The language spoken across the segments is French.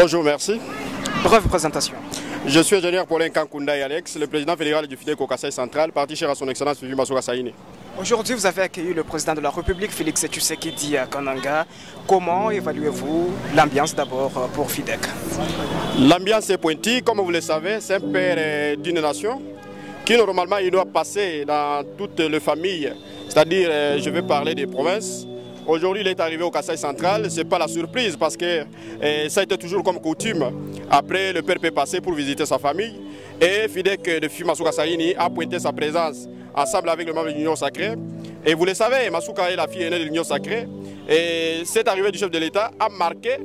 Bonjour, merci. Bref présentation. Je suis ingénieur Paulin Kankounda et Alex, le président fédéral du FIDEC au Kasaï central, parti cher à son excellence Fifi Massoura Saïni. Aujourd'hui, vous avez accueilli le président de la République, Félix Tshisekedi à Kananga. Comment évaluez-vous l'ambiance d'abord pour FIDEC? L'ambiance est pointue, comme vous le savez, c'est un père d'une nation qui normalement il doit passer dans toutes les familles, c'est-à-dire je vais parler des provinces. Aujourd'hui, il est arrivé au Kasaï central, ce n'est pas la surprise parce que ça a été toujours comme coutume. Après, le père peut passer pour visiter sa famille et FIDEC de Fifi Massoura Saïni a pointé sa présence ensemble avec le membre de l'Union sacrée. Et vous le savez, Massoura est la fille aînée de l'Union sacrée. Et cette arrivée du chef de l'État a marqué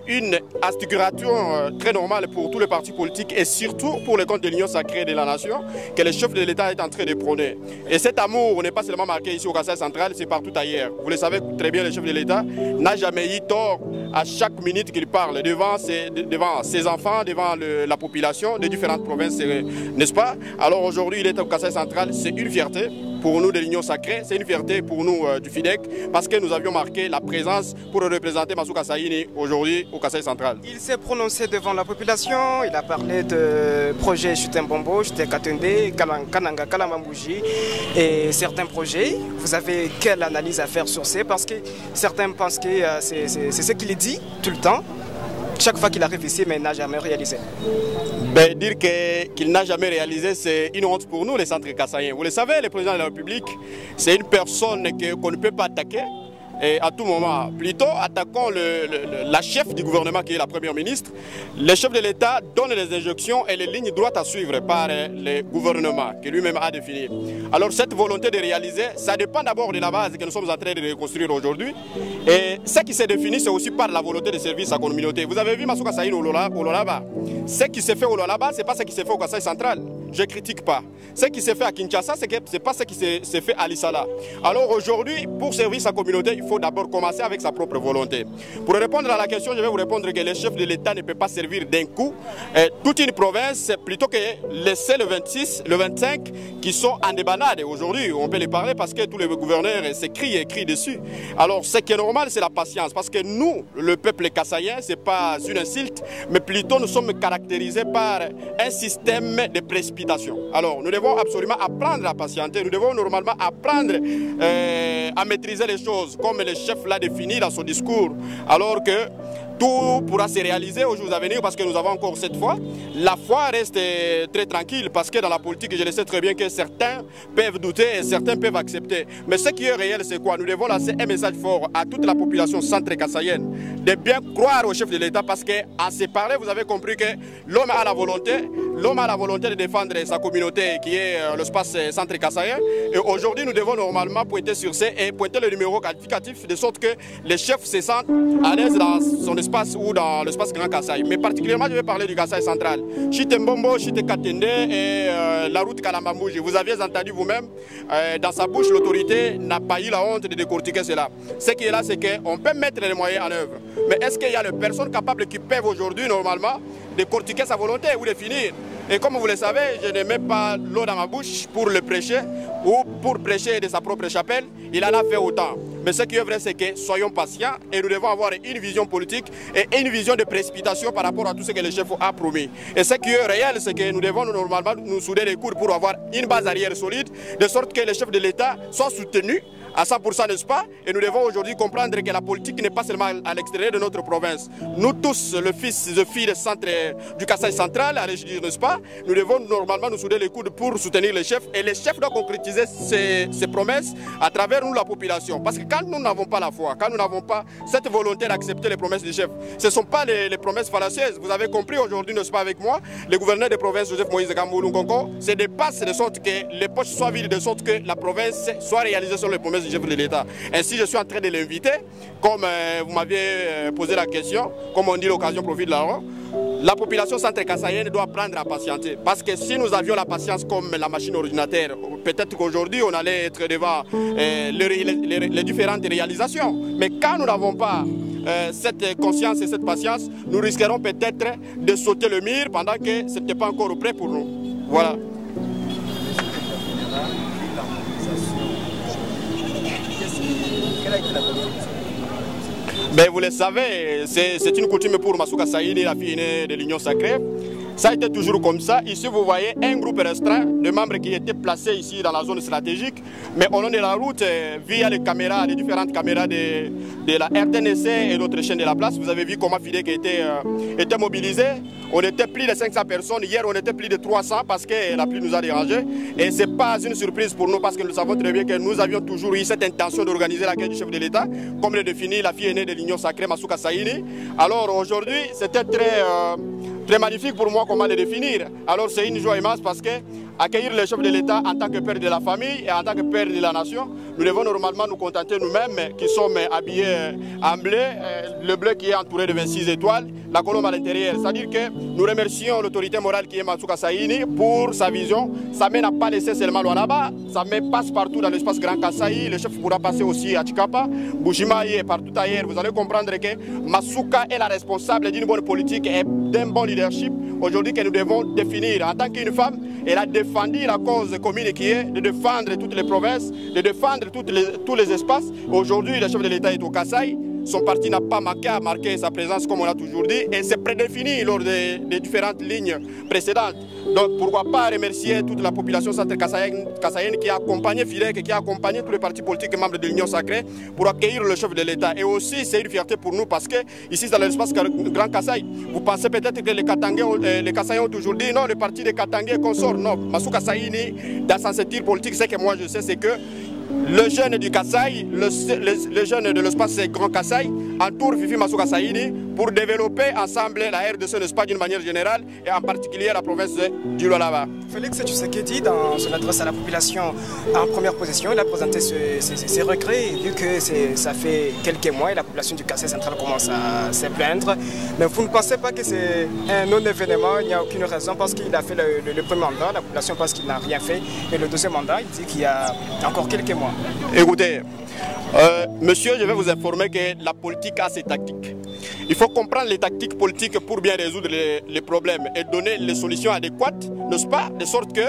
une articulation très normale pour tous les partis politiques et surtout pour les comptes de l'Union sacrée de la nation que le chef de l'État est en train de prôner. Et cet amour n'est pas seulement marqué ici au Kasaï central, c'est partout ailleurs. Vous le savez très bien, le chef de l'État n'a jamais eu tort à chaque minute qu'il parle devant ses enfants, devant la population de différentes provinces, n'est-ce pas? Alors aujourd'hui, il est au Kasaï central, c'est une fierté pour nous de l'Union sacrée, c'est une fierté pour nous du FIDEC parce que nous avions marqué la présence pour représenter Massoura Saïni aujourd'hui au Kasaï central. Il s'est prononcé devant la population, il a parlé de projets Chutembombo, Chutekatende, Kananga, Kalamambouji et certains projets. Vous avez quelle analyse à faire sur ces? Parce que certains pensent que c'est ce qu'il dit tout le temps, chaque fois qu'il arrive ici, mais il n'a jamais réalisé. Ben, dire qu'il n'a jamais réalisé, c'est une honte pour nous, les centres kassaïens. Vous le savez, le président de la République, c'est une personne qu'on ne peut pas attaquer. Et à tout moment, plutôt attaquons la chef du gouvernement qui est la première ministre. Le chef de l'État donne les injonctions et les lignes droites à suivre par le gouvernement qui lui-même a défini. Alors cette volonté de réaliser, ça dépend d'abord de la base que nous sommes en train de reconstruire aujourd'hui. Et ce qui s'est défini, c'est aussi par la volonté de servir sa communauté. Vous avez vu Massoura Saïni au Lualaba. Ce qui s'est fait au Lualaba, ce n'est pas ce qui s'est fait au Kasaï central. Je ne critique pas. Ce qui s'est fait à Kinshasa, ce n'est pas ce qui s'est fait à Lissala. Alors aujourd'hui, pour servir sa communauté, il faut d'abord commencer avec sa propre volonté. Pour répondre à la question, je vais vous répondre que le chef de l'État ne peut pas servir d'un coup toute une province plutôt que laisser le 26, le 25 qui sont en débandade. Aujourd'hui, on peut les parler parce que tous les gouverneurs s'écrient et écrient dessus. Alors ce qui est normal, c'est la patience parce que nous, le peuple kassaïen, ce n'est pas une insulte, mais plutôt nous sommes caractérisés par un système de précipitation. Alors nous devons absolument apprendre à patienter, nous devons normalement apprendre à maîtriser les choses comme le chef l'a défini dans son discours, alors que tout pourra se réaliser au jour à venir parce que nous avons encore cette foi. La foi reste très tranquille parce que dans la politique, je le sais très bien que certains peuvent douter et certains peuvent accepter. Mais ce qui est réel, c'est quoi? Nous devons lancer un message fort à toute la population centre-kassaïenne de bien croire au chef de l'État parce qu'en se parler, vous avez compris que l'homme a la volonté de défendre sa communauté qui est l'espace centre-kassaïen. Et aujourd'hui, nous devons normalement pointer sur ce et pointer le numéro qualificatif de sorte que les chefs se sentent à l'aise dans son espace ou dans l'espace Grand Kasaï. Mais particulièrement, je vais parler du Kasaï central. Chutembombo, Chutekatende et la route Kalamambouji. Vous aviez entendu vous-même, dans sa bouche, l'autorité n'a pas eu la honte de décortiquer cela. Ce qui est là, c'est qu'on peut mettre les moyens en œuvre. Mais est-ce qu'il y a les personnes capables qui peuvent aujourd'hui, normalement, décortiquer sa volonté ou de finir? Et comme vous le savez, je ne mets pas l'eau dans ma bouche pour le prêcher ou pour prêcher de sa propre chapelle. Il en a fait autant. Mais ce qui est vrai, c'est que soyons patients et nous devons avoir une vision politique et une vision de précipitation par rapport à tout ce que le chef a promis. Et ce qui est réel, c'est que nous devons normalement nous souder les coudes pour avoir une base arrière solide, de sorte que le chef de l'État soit soutenu à 100%, n'est-ce pas? Et nous devons aujourd'hui comprendre que la politique n'est pas seulement à l'extérieur de notre province. Nous tous, le fils et filles du Kasaï central, à Régis, n'est-ce pas? Nous devons normalement nous souder les coudes pour soutenir les chefs. Et les chefs doivent concrétiser ces promesses à travers nous, la population. Parce que quand nous n'avons pas la foi, quand nous n'avons pas cette volonté d'accepter les promesses des chefs, ce ne sont pas les promesses fallacieuses. Vous avez compris aujourd'hui, n'est-ce pas, avec moi, le gouverneur des provinces, Joseph Moïse Gamboulou-Nkonko, se dépasse de sorte que les poches soient vides, de sorte que la province soit réalisée sur les promesses du chef de l'État. Ainsi, je suis en train de l'inviter, comme vous m'aviez posé la question, comme on dit, l'occasion profite de l'argent. La population centre-kassaïenne doit apprendre à patienter. Parce que si nous avions la patience comme la machine ordinateur, peut-être qu'aujourd'hui on allait être devant les différentes réalisations. Mais quand nous n'avons pas cette conscience et cette patience, nous risquerons peut-être de sauter le mur pendant que ce n'était pas encore prêt pour nous. Voilà. Ben, vous le savez, c'est une coutume pour Masuka Saïni, la fille aînée de l'Union Sacrée. Ça a été toujours comme ça. Ici, vous voyez un groupe restreint de membres qui étaient placés ici dans la zone stratégique. Mais au long de la route, via les caméras, les différentes caméras de la RTNC et d'autres chaînes de la place, vous avez vu comment Fidek était mobilisé. On était plus de 500 personnes. Hier, on était plus de 300 parce que la pluie nous a dérangés. Et ce n'est pas une surprise pour nous parce que nous savons très bien que nous avions toujours eu cette intention d'organiser la quête du chef de l'État, comme le définit la fille aînée de l'Union Sacrée, Masuka Saïni. Alors aujourd'hui, c'était très magnifique pour moi comment le définir. Alors c'est une joie immense parce que accueillir le chef de l'État en tant que père de la famille et en tant que père de la nation, nous devons normalement nous contenter nous-mêmes qui sommes habillés en bleu, le bleu qui est entouré de 26 étoiles, la colombe à l'intérieur. C'est-à-dire que nous remercions l'autorité morale qui est Masuka Saïni pour sa vision. Samé n'a pas laissé seulement Luanaba, Samé passe partout dans l'espace Grand Kasaï, le chef pourra passer aussi à Chikapa, Bujimaï et partout ailleurs. Vous allez comprendre que Masuka est la responsable d'une bonne politique et d'un bon leadership aujourd'hui que nous devons définir. En tant qu'une femme, elle a défendu la cause commune qui est de défendre toutes les provinces, de défendre tous les espaces. Aujourd'hui, le chef de l'État est au Kasaï. Son parti n'a pas manqué à marquer sa présence comme on l'a toujours dit et c'est prédéfini lors des différentes lignes précédentes. Donc pourquoi pas remercier toute la population centre-kassaïenne qui a accompagné Fidek et qui a accompagné tous les partis politiques membres de l'Union Sacrée pour accueillir le chef de l'État. Et aussi c'est une fierté pour nous parce que ici dans l'espace Grand Kasaï, vous pensez peut-être que les Kassaïens ont toujours dit non, le parti des Katangais qu'on sort. Non, Masuka Saïni, dans son tir politique, ce que moi je sais c'est que le jeune du Kasaï, le jeune de l'espace Grand Kasaï, entoure Fifi Masuka Saïni pour développer ensemble la RDC, n'est-ce pas, d'une manière générale, et en particulier la province du Lualaba. Félix Tshisekedi, dans son adresse à la population en première position, il a présenté ses regrets, vu que ça fait quelques mois et la population du Kasaï central commence à se plaindre. Mais vous ne pensez pas que c'est un non-événement, il n'y a aucune raison, parce qu'il a fait le premier mandat, la population pense qu'il n'a rien fait, et le deuxième mandat, il dit qu'il y a encore quelques mois. Écoutez, monsieur, je vais vous informer que la politique a ses tactiques. Il faut comprendre les tactiques politiques pour bien résoudre les problèmes et donner les solutions adéquates, n'est-ce pas? De sorte que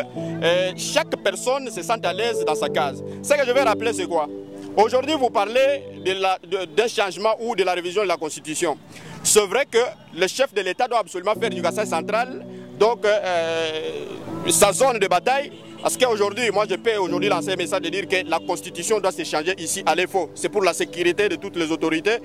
chaque personne se sente à l'aise dans sa case. Ce que je vais rappeler, c'est quoi? Aujourd'hui, vous parlez d'un changement ou de la révision de la Constitution. C'est vrai que le chef de l'État doit absolument faire du Kasaï central, donc sa zone de bataille. Parce qu'aujourd'hui, moi je peux aujourd'hui lancer un message de dire que la Constitution doit se changer ici à l'EFO. C'est pour la sécurité de toutes les autorités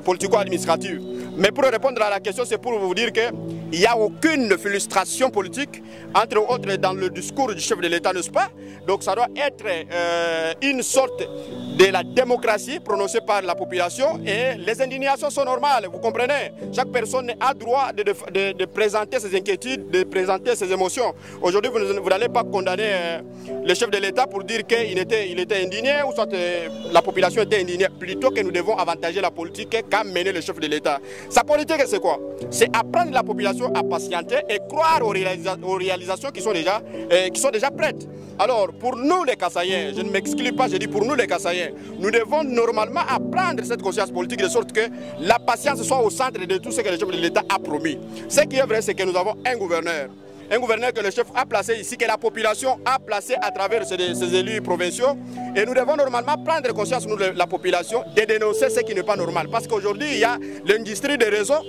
politico-administratives. Mais pour répondre à la question, c'est pour vous dire qu'il n'y a aucune frustration politique, entre autres dans le discours du chef de l'État, n'est-ce pas? Donc ça doit être une sorte de la démocratie prononcée par la population et les indignations sont normales, vous comprenez? Chaque personne a droit de présenter ses inquiétudes, de présenter ses émotions. Aujourd'hui, vous n'allez pas condamner le chef de l'État pour dire qu'il était indigné ou soit la population était indignée. Plutôt que nous devons avantager la politique qu'à mener le chef de l'État. Sa politique, c'est quoi? C'est apprendre la population à patienter et croire aux réalisations qui sont déjà prêtes. Alors, pour nous les Kassaïens, je ne m'exclus pas, je dis pour nous les Kassaïens, nous devons normalement apprendre cette conscience politique de sorte que la patience soit au centre de tout ce que le chef de l'État a promis. Ce qui est vrai, c'est que nous avons un gouverneur que le chef a placé ici, que la population a placé à travers ses élus provinciaux. Et nous devons normalement prendre conscience, nous, la population, de dénoncer ce qui n'est pas normal. Parce qu'aujourd'hui, il y a l'industrie des réseaux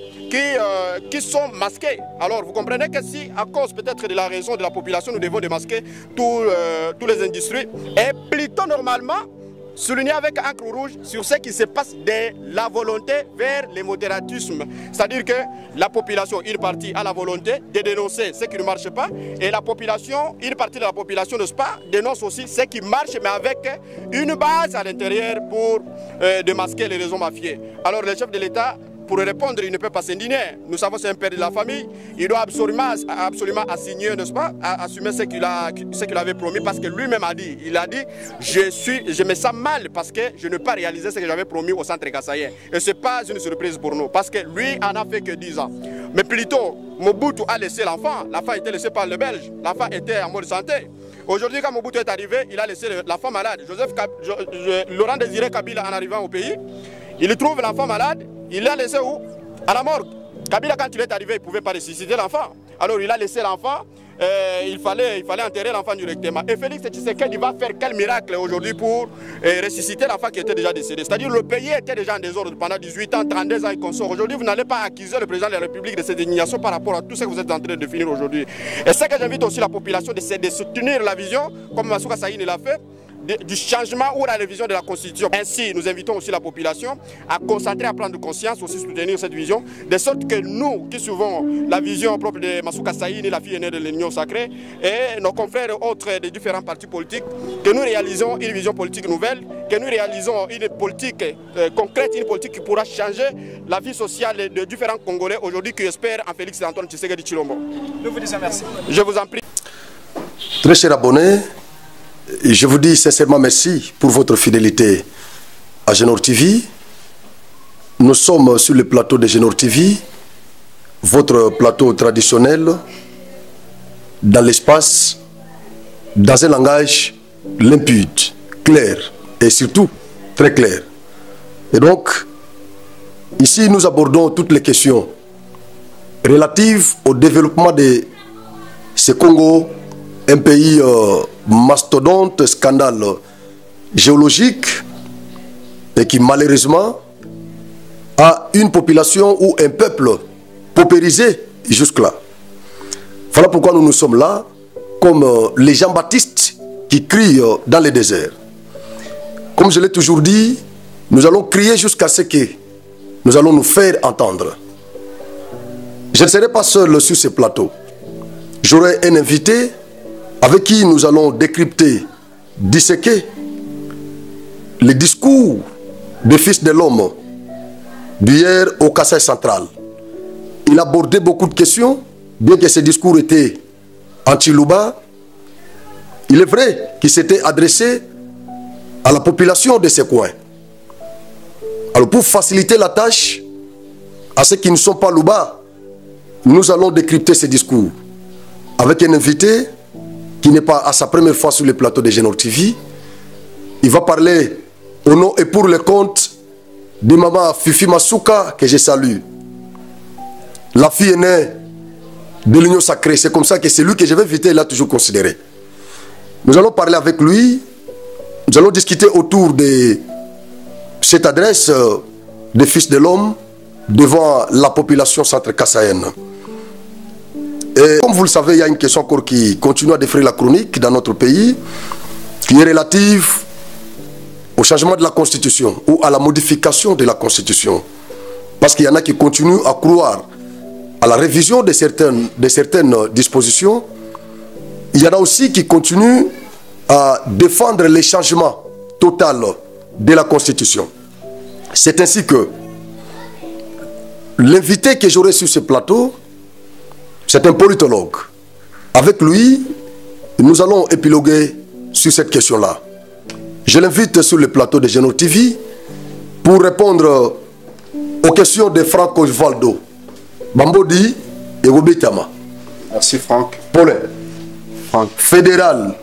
qui sont masqués. Alors, vous comprenez que si, à cause peut-être de la raison de la population, nous devons démasquer tous les industries, et plutôt normalement, souligner avec encre rouge sur ce qui se passe de la volonté vers le modératisme. C'est-à-dire que la population, une partie a la volonté de dénoncer ce qui ne marche pas et la population, une partie de la population, n'est-ce pas, dénonce aussi ce qui marche mais avec une base à l'intérieur pour démasquer les réseaux mafieux. Alors le chef de l'État, pour répondre, il ne peut pas s'indigner. Nous savons que c'est un père de la famille. Il doit absolument assigner, n'est-ce pas, assumer ce qu'il avait promis parce que lui-même a dit. Il a dit, je me sens mal parce que je n'ai pas réalisé ce que j'avais promis au centre kassaïen. Et ce n'est pas une surprise pour nous parce que lui en a fait que 10 ans. Mais plutôt, Mobutu a laissé l'enfant. L'enfant a été laissé par le Belge. L'enfant était en mode santé. Aujourd'hui, quand Mobutu est arrivé, il a laissé l'enfant malade. Laurent Désiré Kabila, en arrivant au pays, il trouve l'enfant malade. Il l'a laissé où? À la morgue. Kabila, quand il est arrivé, il ne pouvait pas ressusciter l'enfant. Alors il a laissé l'enfant. Il fallait enterrer l'enfant directement. Et Félix Tshisekedi va faire quel miracle aujourd'hui pour ressusciter l'enfant qui était déjà décédé? C'est-à-dire le pays était déjà en désordre pendant 18 ans, 32 ans et consort. Aujourd'hui, vous n'allez pas accuser le président de la République de cette indignation par rapport à tout ce que vous êtes en train de définir aujourd'hui. Et c'est que j'invite aussi la population de soutenir la vision, comme Massouka Saïn l'a fait, du changement ou la révision de la Constitution. Ainsi, nous invitons aussi la population à concentrer, à prendre conscience, aussi soutenir cette vision, de sorte que nous, qui suivons la vision propre de Massouka Saïn, la fille aînée de l'Union sacrée, et nos confrères autres des différents partis politiques, que nous réalisons une vision politique nouvelle, que nous réalisons une politique concrète, une politique qui pourra changer la vie sociale de différents Congolais aujourd'hui qui espèrent en Félix Antoine Tshisekedi Tshilombo. Nous vous disons merci. Je vous en prie. Très chers abonnés, je vous dis sincèrement merci pour votre fidélité à Genor TV. Nous sommes sur le plateau de Genor TV, votre plateau traditionnel, dans l'espace, dans un langage limpide, clair et surtout très clair. Et donc, ici nous abordons toutes les questions relatives au développement de ce Congo, un pays mastodonte, scandale géologique et qui malheureusement a une population ou un peuple paupérisé jusque-là. Voilà pourquoi nous sommes là comme les Jean-Baptiste qui crient dans le désert. Comme je l'ai toujours dit, nous allons crier jusqu'à ce que nous allons nous faire entendre. Je ne serai pas seul sur ce plateau. J'aurai un invité avec qui nous allons décrypter, disséquer les discours des fils de l'homme d'hier au Kasaï central. Il abordait beaucoup de questions, bien que ses discours étaient anti-Louba. Il est vrai qu'il s'était adressé à la population de ces coins. Alors pour faciliter la tâche à ceux qui ne sont pas Louba, nous allons décrypter ces discours avec un invité qui n'est pas à sa première fois sur le plateau de Genor TV. Il va parler au nom et pour le compte de maman Fifi Massouka, que je salue. La fille aînée de l'Union sacrée. C'est comme ça que c'est lui que je vais inviter, il l'a toujours considéré. Nous allons parler avec lui. Nous allons discuter autour de cette adresse des fils de l'homme devant la population centre-kassaïenne. Et comme vous le savez, il y a une question encore qui continue à défrayer la chronique dans notre pays, qui est relative au changement de la Constitution ou à la modification de la Constitution. Parce qu'il y en a qui continuent à croire à la révision de certaines dispositions. Il y en a aussi qui continuent à défendre les changements totaux de la Constitution. C'est ainsi que l'invité que j'aurai sur ce plateau, c'est un politologue. Avec lui, nous allons épiloguer sur cette question-là. Je l'invite sur le plateau de Genor TV pour répondre aux questions de Franck Osvaldo Bambodi et Robitama. Merci Franck. Paulin. Franck. Fédéral.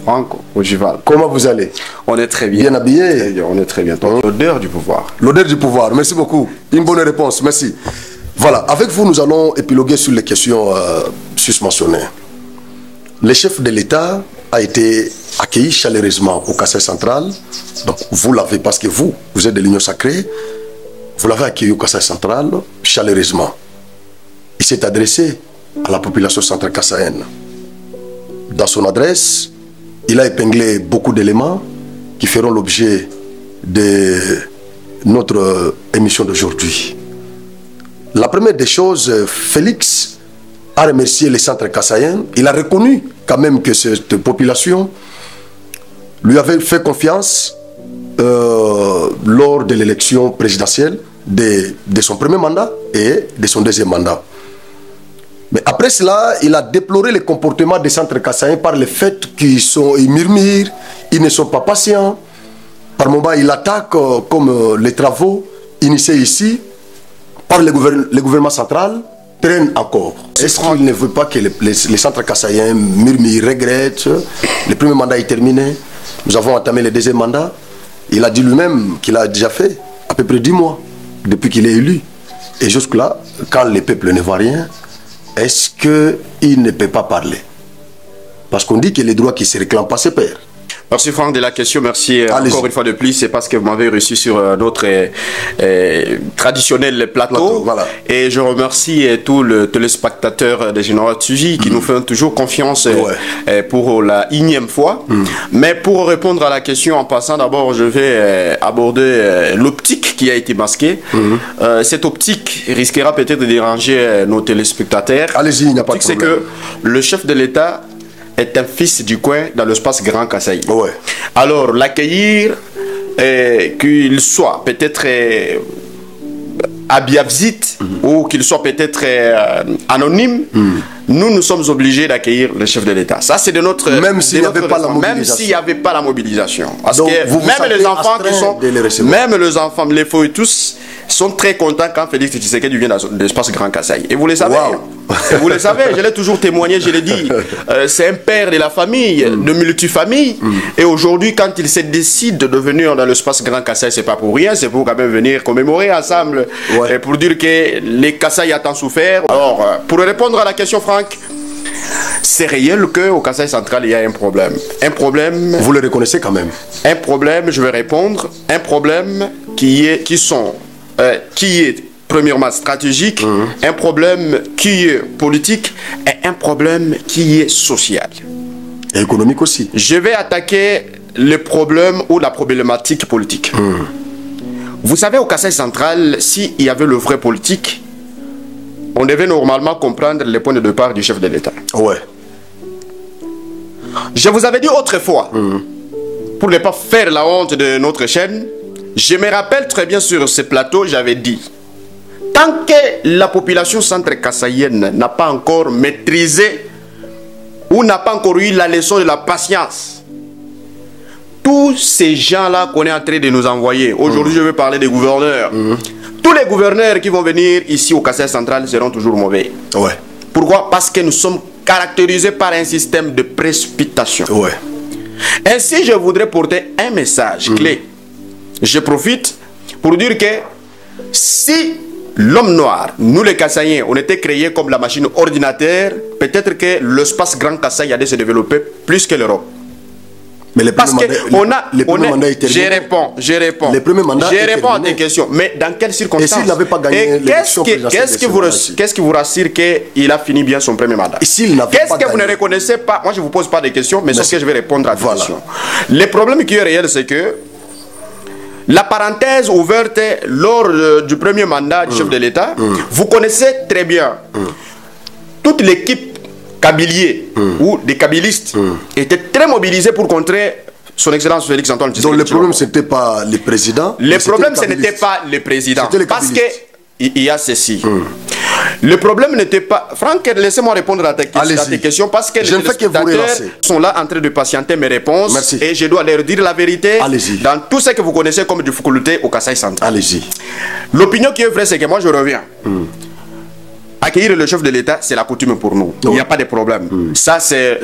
Franck Ogival. Comment vous allez? On est très bien. Bien habillé? Très bien, on est très bien. L'odeur du pouvoir. L'odeur du pouvoir, merci beaucoup. Une bonne réponse, merci. Voilà, avec vous, nous allons épiloguer sur les questions susmentionnées. Le chef de l'État a été accueilli chaleureusement au Kasaï central. Donc, vous l'avez, parce que vous êtes de l'Union sacrée, vous l'avez accueilli au Kasaï central chaleureusement. Il s'est adressé à la population centre-kassaïenne. Dans son adresse, il a épinglé beaucoup d'éléments qui feront l'objet de notre émission d'aujourd'hui. La première des choses, Félix a remercié les centres kassaïens. Il a reconnu quand même que cette population lui avait fait confiance lors de l'élection présidentielle de son premier mandat et de son deuxième mandat. Mais après cela, il a déploré le comportement des centres kassaïens par le fait qu'ils murmurent, ils ne sont pas patients. Par moments, il attaque comme les travaux initiés ici par le gouvernement central traînent encore. Est-ce qu'il ne veut pas que les centres kassaïens murmurent, regrettent? Le premier mandat est terminé. Nous avons entamé le deuxième mandat. Il a dit lui-même qu'il a déjà fait à peu près 10 mois depuis qu'il est élu. Et jusque-là, quand le peuple ne voit rien, est-ce qu'il ne peut pas parler? Parce qu'on dit que les droits qui se réclament pas se perdent. Merci Franck de la question, merci encore une fois de plus, c'est parce que vous m'avez reçu sur notre traditionnel plateau. Voilà. Et je remercie tous les téléspectateurs de Général TV qui nous font toujours confiance pour la 1e fois. Mais pour répondre à la question en passant, d'abord je vais aborder l'optique qui a été masquée. Cette optique risquera peut-être de déranger nos téléspectateurs. Allez-y, il n'y a pas de problème. C'est que le chef de l'État est un fils du coin dans l'espace Grand Kasaï. Ouais. Alors, l'accueillir, qu'il soit peut-être à Biavzit ou qu'il soit peut-être anonyme, nous sommes obligés d'accueillir le chef de l'État. Ça, c'est de notre... Même s'il n'y avait pas la mobilisation. Même s'il n'y avait pas la mobilisation. Parce donc, que même les enfants qui sont... Même les enfants, les feux et tous, sont très contents quand Félix Tshisekedi vient de l'espace Grand Kasaï. Et vous le savez. Et vous le savez, je l'ai toujours témoigné, je l'ai dit. C'est un père de la famille, de multifamille. Et aujourd'hui, quand il se décide de venir dans l'espace Grand Kasaï, c'est pas pour rien, c'est pour quand même venir commémorer ensemble. Et pour dire que les Kasaï a tant souffert. Alors, pour répondre à la question, Franck, c'est réel qu'au Kasaï central, il y a un problème. Un problème... Vous le reconnaissez quand même? Un problème, je vais répondre, un problème qui est premièrement stratégique, un problème qui est politique et un problème qui est social. Et économique aussi. Je vais attaquer le problème ou la problématique politique. Vous savez, au Kasaï central, s'il y avait le vrai politique, on devait normalement comprendre les points de départ du chef de l'État. Ouais. Je vous avais dit autrefois, pour ne pas faire la honte de notre chaîne, je me rappelle très bien sur ce plateau, j'avais dit, tant que la population centre-kassaïenne n'a pas encore maîtrisé ou n'a pas encore eu la leçon de la patience, tous ces gens-là qu'on est en train de nous envoyer, aujourd'hui je vais parler des gouverneurs, tous les gouverneurs qui vont venir ici au Kasaï central seront toujours mauvais. Ouais. Pourquoi? Parce que nous sommes caractérisés par un système de précipitation. Ouais. Ainsi, je voudrais porter un message clé. Je profite pour dire que si l'homme noir, nous les Kassaïens, on était créés comme la machine ordinateur, peut-être que l'espace Grand Kasaï allait se développer plus que l'Europe. Mais les parce que les premiers mandats étaient terminés. Je réponds. Les premiers mandats je réponds à tes questions. Mais dans quelles circonstances? Et s'il n'avait pas gagné l'élection présidentielle, qu'est-ce qui vous rassure qu'il a fini bien son premier mandat? Qu'est-ce que vous ne reconnaissez pas? Moi, je ne vous pose pas de questions, mais sauf que je vais répondre à des questions. Le problème qui est réel, c'est que la parenthèse ouverte lors du premier mandat du chef de l'État, vous connaissez très bien toute l'équipe kabilier ou des kabilistes étaient très mobilisés pour contrer son excellence Félix Antoine Tshisekedi. Donc le problème, ce n'était pas le président. Le problème, ce n'était pas le président. Parce qu'il y a ceci. Le problème n'était pas... Franck, laissez-moi répondre à tes questions parce que les téléspectateurs sont là en train de patienter mes réponses. Merci. Et je dois leur dire la vérité dans tout ce que vous connaissez comme difficulté au Kasaï central. Allez-y. L'opinion qui est vraie, c'est que moi je reviens. Accueillir le chef de l'État, c'est la coutume pour nous. Il n'y a pas de problème. Ça, c'est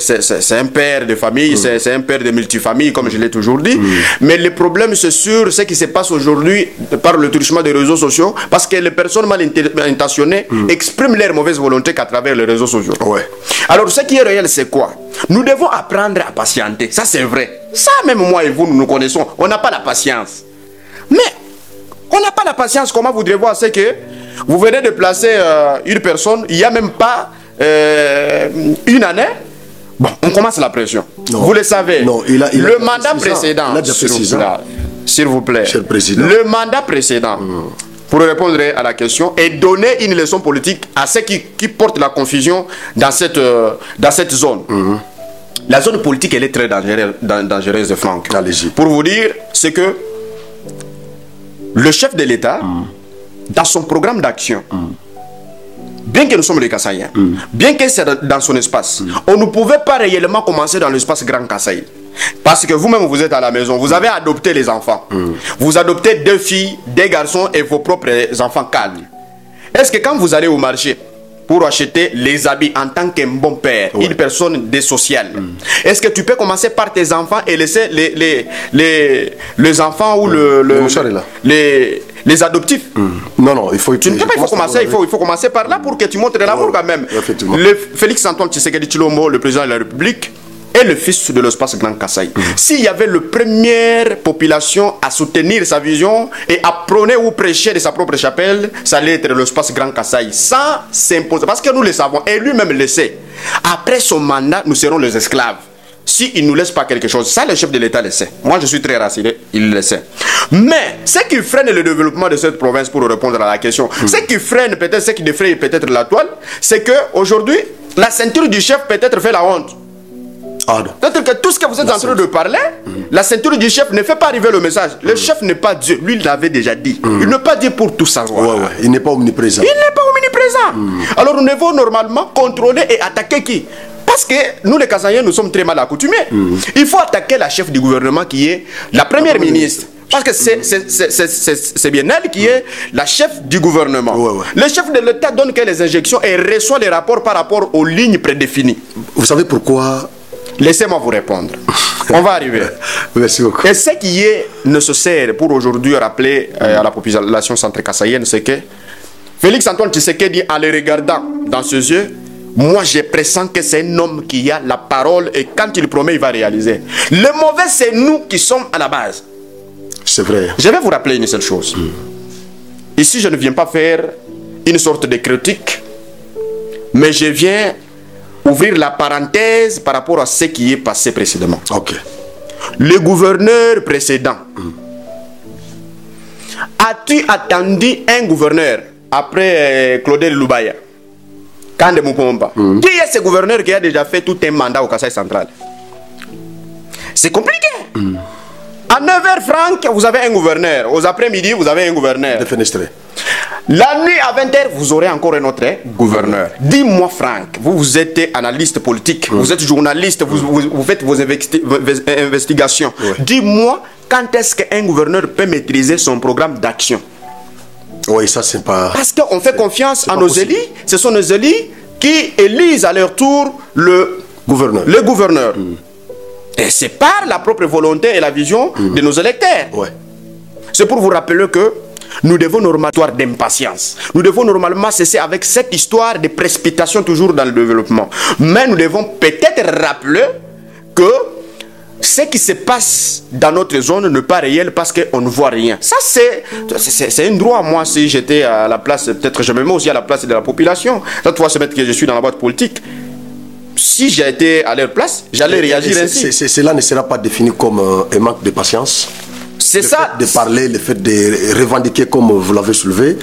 un père de famille, c'est un père de multifamille, comme je l'ai toujours dit. Mais le problème, c'est sur ce qui se passe aujourd'hui par le truchement des réseaux sociaux, parce que les personnes mal intentionnées expriment leur mauvaise volonté qu'à travers les réseaux sociaux. Ouais. Alors, ce qui est réel, c'est quoi? Nous devons apprendre à patienter. Ça, c'est vrai. Ça, même moi et vous, nous connaissons. On n'a pas la patience. Mais, on n'a pas la patience. Comment vous devez voir? C'est que vous venez de placer une personne, il n'y a même pas une année. Bon, on commence la pression. Non. Vous le savez. Non, le mandat précédent, s'il vous plaît, le mandat précédent, pour répondre à la question, et donner une leçon politique à ceux qui portent la confusion dans cette zone. La zone politique, elle est très dangereuse, Franck. Pour vous dire, c'est que le chef de l'État, dans son programme d'action, bien que nous sommes les Kassaïens, bien que c'est dans son espace, on ne pouvait pas réellement commencer dans l'espace Grand Kasaï. Parce que vous-même, vous êtes à la maison, vous avez adopté les enfants. Vous adoptez 2 filles, 2 garçons et vos propres enfants cadres. Est-ce que quand vous allez au marché pour acheter les habits en tant qu'un bon père, une personne de sociale, est-ce que tu peux commencer par tes enfants et laisser les enfants ou les adoptifs. Non, non, il faut... Tu ne peux pas, il faut commencer par là pour que tu montres de l'amour quand même. Félix Antoine Tshisekedi Tshilombo, le président de la République, est le fils de l'espace Grand Kasaï. S'il y avait la première population à soutenir sa vision et à prôner ou prêcher de sa propre chapelle, ça allait être l'espace Grand Kasaï, sans s'imposer. Parce que nous le savons, et lui-même le sait. Après son mandat, nous serons les esclaves. S'il ne nous laisse pas quelque chose, ça le chef de l'État le sait. Moi je suis très rassuré, il le sait. Mais ce qui freine le développement de cette province, pour répondre à la question, ce qui freine peut-être, ce qui défraye peut-être la toile, c'est qu'aujourd'hui, la ceinture du chef peut-être fait la honte. C'est-à-dire que tout ce que vous êtes en train de parler, la ceinture du chef ne fait pas arriver le message. Le chef n'est pas Dieu, lui il l'avait déjà dit. Il n'est pas Dieu pour tout savoir. Il n'est pas omniprésent. Il n'est pas omniprésent. Alors nous devons normalement contrôler et attaquer qui? Parce que nous les Kasaïens, nous sommes très mal accoutumés. Il faut attaquer la chef du gouvernement qui est la première ministre. Parce que c'est bien elle qui est la chef du gouvernement. Le chef de l'État donne les injections et reçoit les rapports par rapport aux lignes prédéfinies. Vous savez pourquoi? Laissez-moi vous répondre. On va arriver. Merci beaucoup. Et ce qui est nécessaire pour aujourd'hui rappeler à la population centre-kassaïenne, c'est que Félix Antoine Tshisekedi, en le regardant dans ses yeux, moi je pressens que c'est un homme qui a la parole et quand il promet, il va réaliser. Le mauvais, c'est nous qui sommes à la base. C'est vrai. Je vais vous rappeler une seule chose. Ici, je ne viens pas faire une sorte de critique, mais je viens ouvrir la parenthèse par rapport à ce qui est passé précédemment. Le gouverneur précédent, as-tu attendu un gouverneur après Claudel Loubaya, Kande Mupomba? Qui est ce gouverneur qui a déjà fait tout un mandat au Kasaï central? C'est compliqué. À 9h francs, vous avez un gouverneur. Aux après-midi, vous avez un gouverneur. La nuit à 20h, vous aurez encore un autre gouverneur. Dis-moi, Franck, vous êtes analyste politique, vous êtes journaliste, vous faites vos investigations. Dis-moi, quand est-ce qu'un gouverneur peut maîtriser son programme d'action? Oui, ça c'est pas... Parce qu'on fait confiance à nos élus. Ce sont nos élus qui élisent à leur tour le gouverneur. Et c'est par la propre volonté et la vision de nos électeurs. C'est pour vous rappeler que nous devons normalement d'impatience. Nous devons normalement cesser avec cette histoire de précipitation toujours dans le développement. Mais nous devons peut-être rappeler que ce qui se passe dans notre zone n'est pas réel parce qu'on ne voit rien. Ça, c'est un droit. Moi, si j'étais à la place, peut-être je me mets aussi à la place de la population. Cette fois, c'est mettre que je suis dans la boîte politique. Si j'étais à leur place, j'allais réagir ainsi. Cela ne sera pas défini comme un manque de patience? C'est ça. De parler, le fait de revendiquer comme vous l'avez soulevé?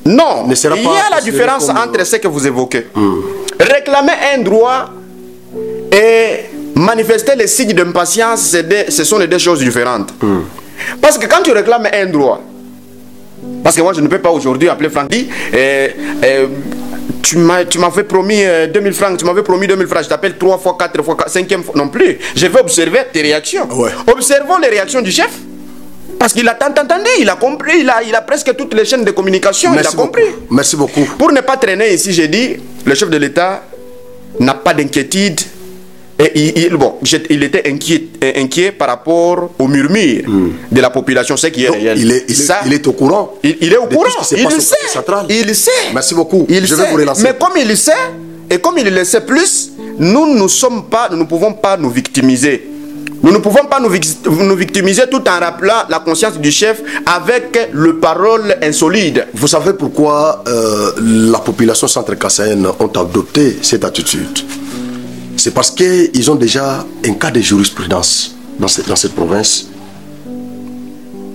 Non, il y a la différence entre ce que vous évoquez. Réclamer un droit et manifester les signes d'impatience, ce sont les deux choses différentes. Parce que quand tu réclames un droit, parce que moi je ne peux pas aujourd'hui appeler Franck, tu m'avais promis 2000 francs, tu m'avais promis 2000 francs, je t'appelle 3 fois, 4 fois, 5e fois, non plus. Je vais observer tes réactions. Observons les réactions du chef. Parce qu'il a tant entendu, il a compris, il a presque toutes les chaînes de communication, il a compris. Merci beaucoup. Pour ne pas traîner ici, j'ai dit, le chef de l'État n'a pas d'inquiétude. Et il était inquiet par rapport au murmure de la population, ce qui est réel. Il est au courant. Il est au courant. Il le sait. Il sait. Merci beaucoup. Je vais vous relancer. Mais comme il le sait, et comme il le sait plus, nous ne pouvons pas nous victimiser. Nous ne pouvons pas nous victimiser tout en rappelant la conscience du chef avec le parole insolide. Vous savez pourquoi la population centre-kassaïenne ont adopté cette attitude? C'est parce qu'ils ont déjà un cas de jurisprudence dans cette province.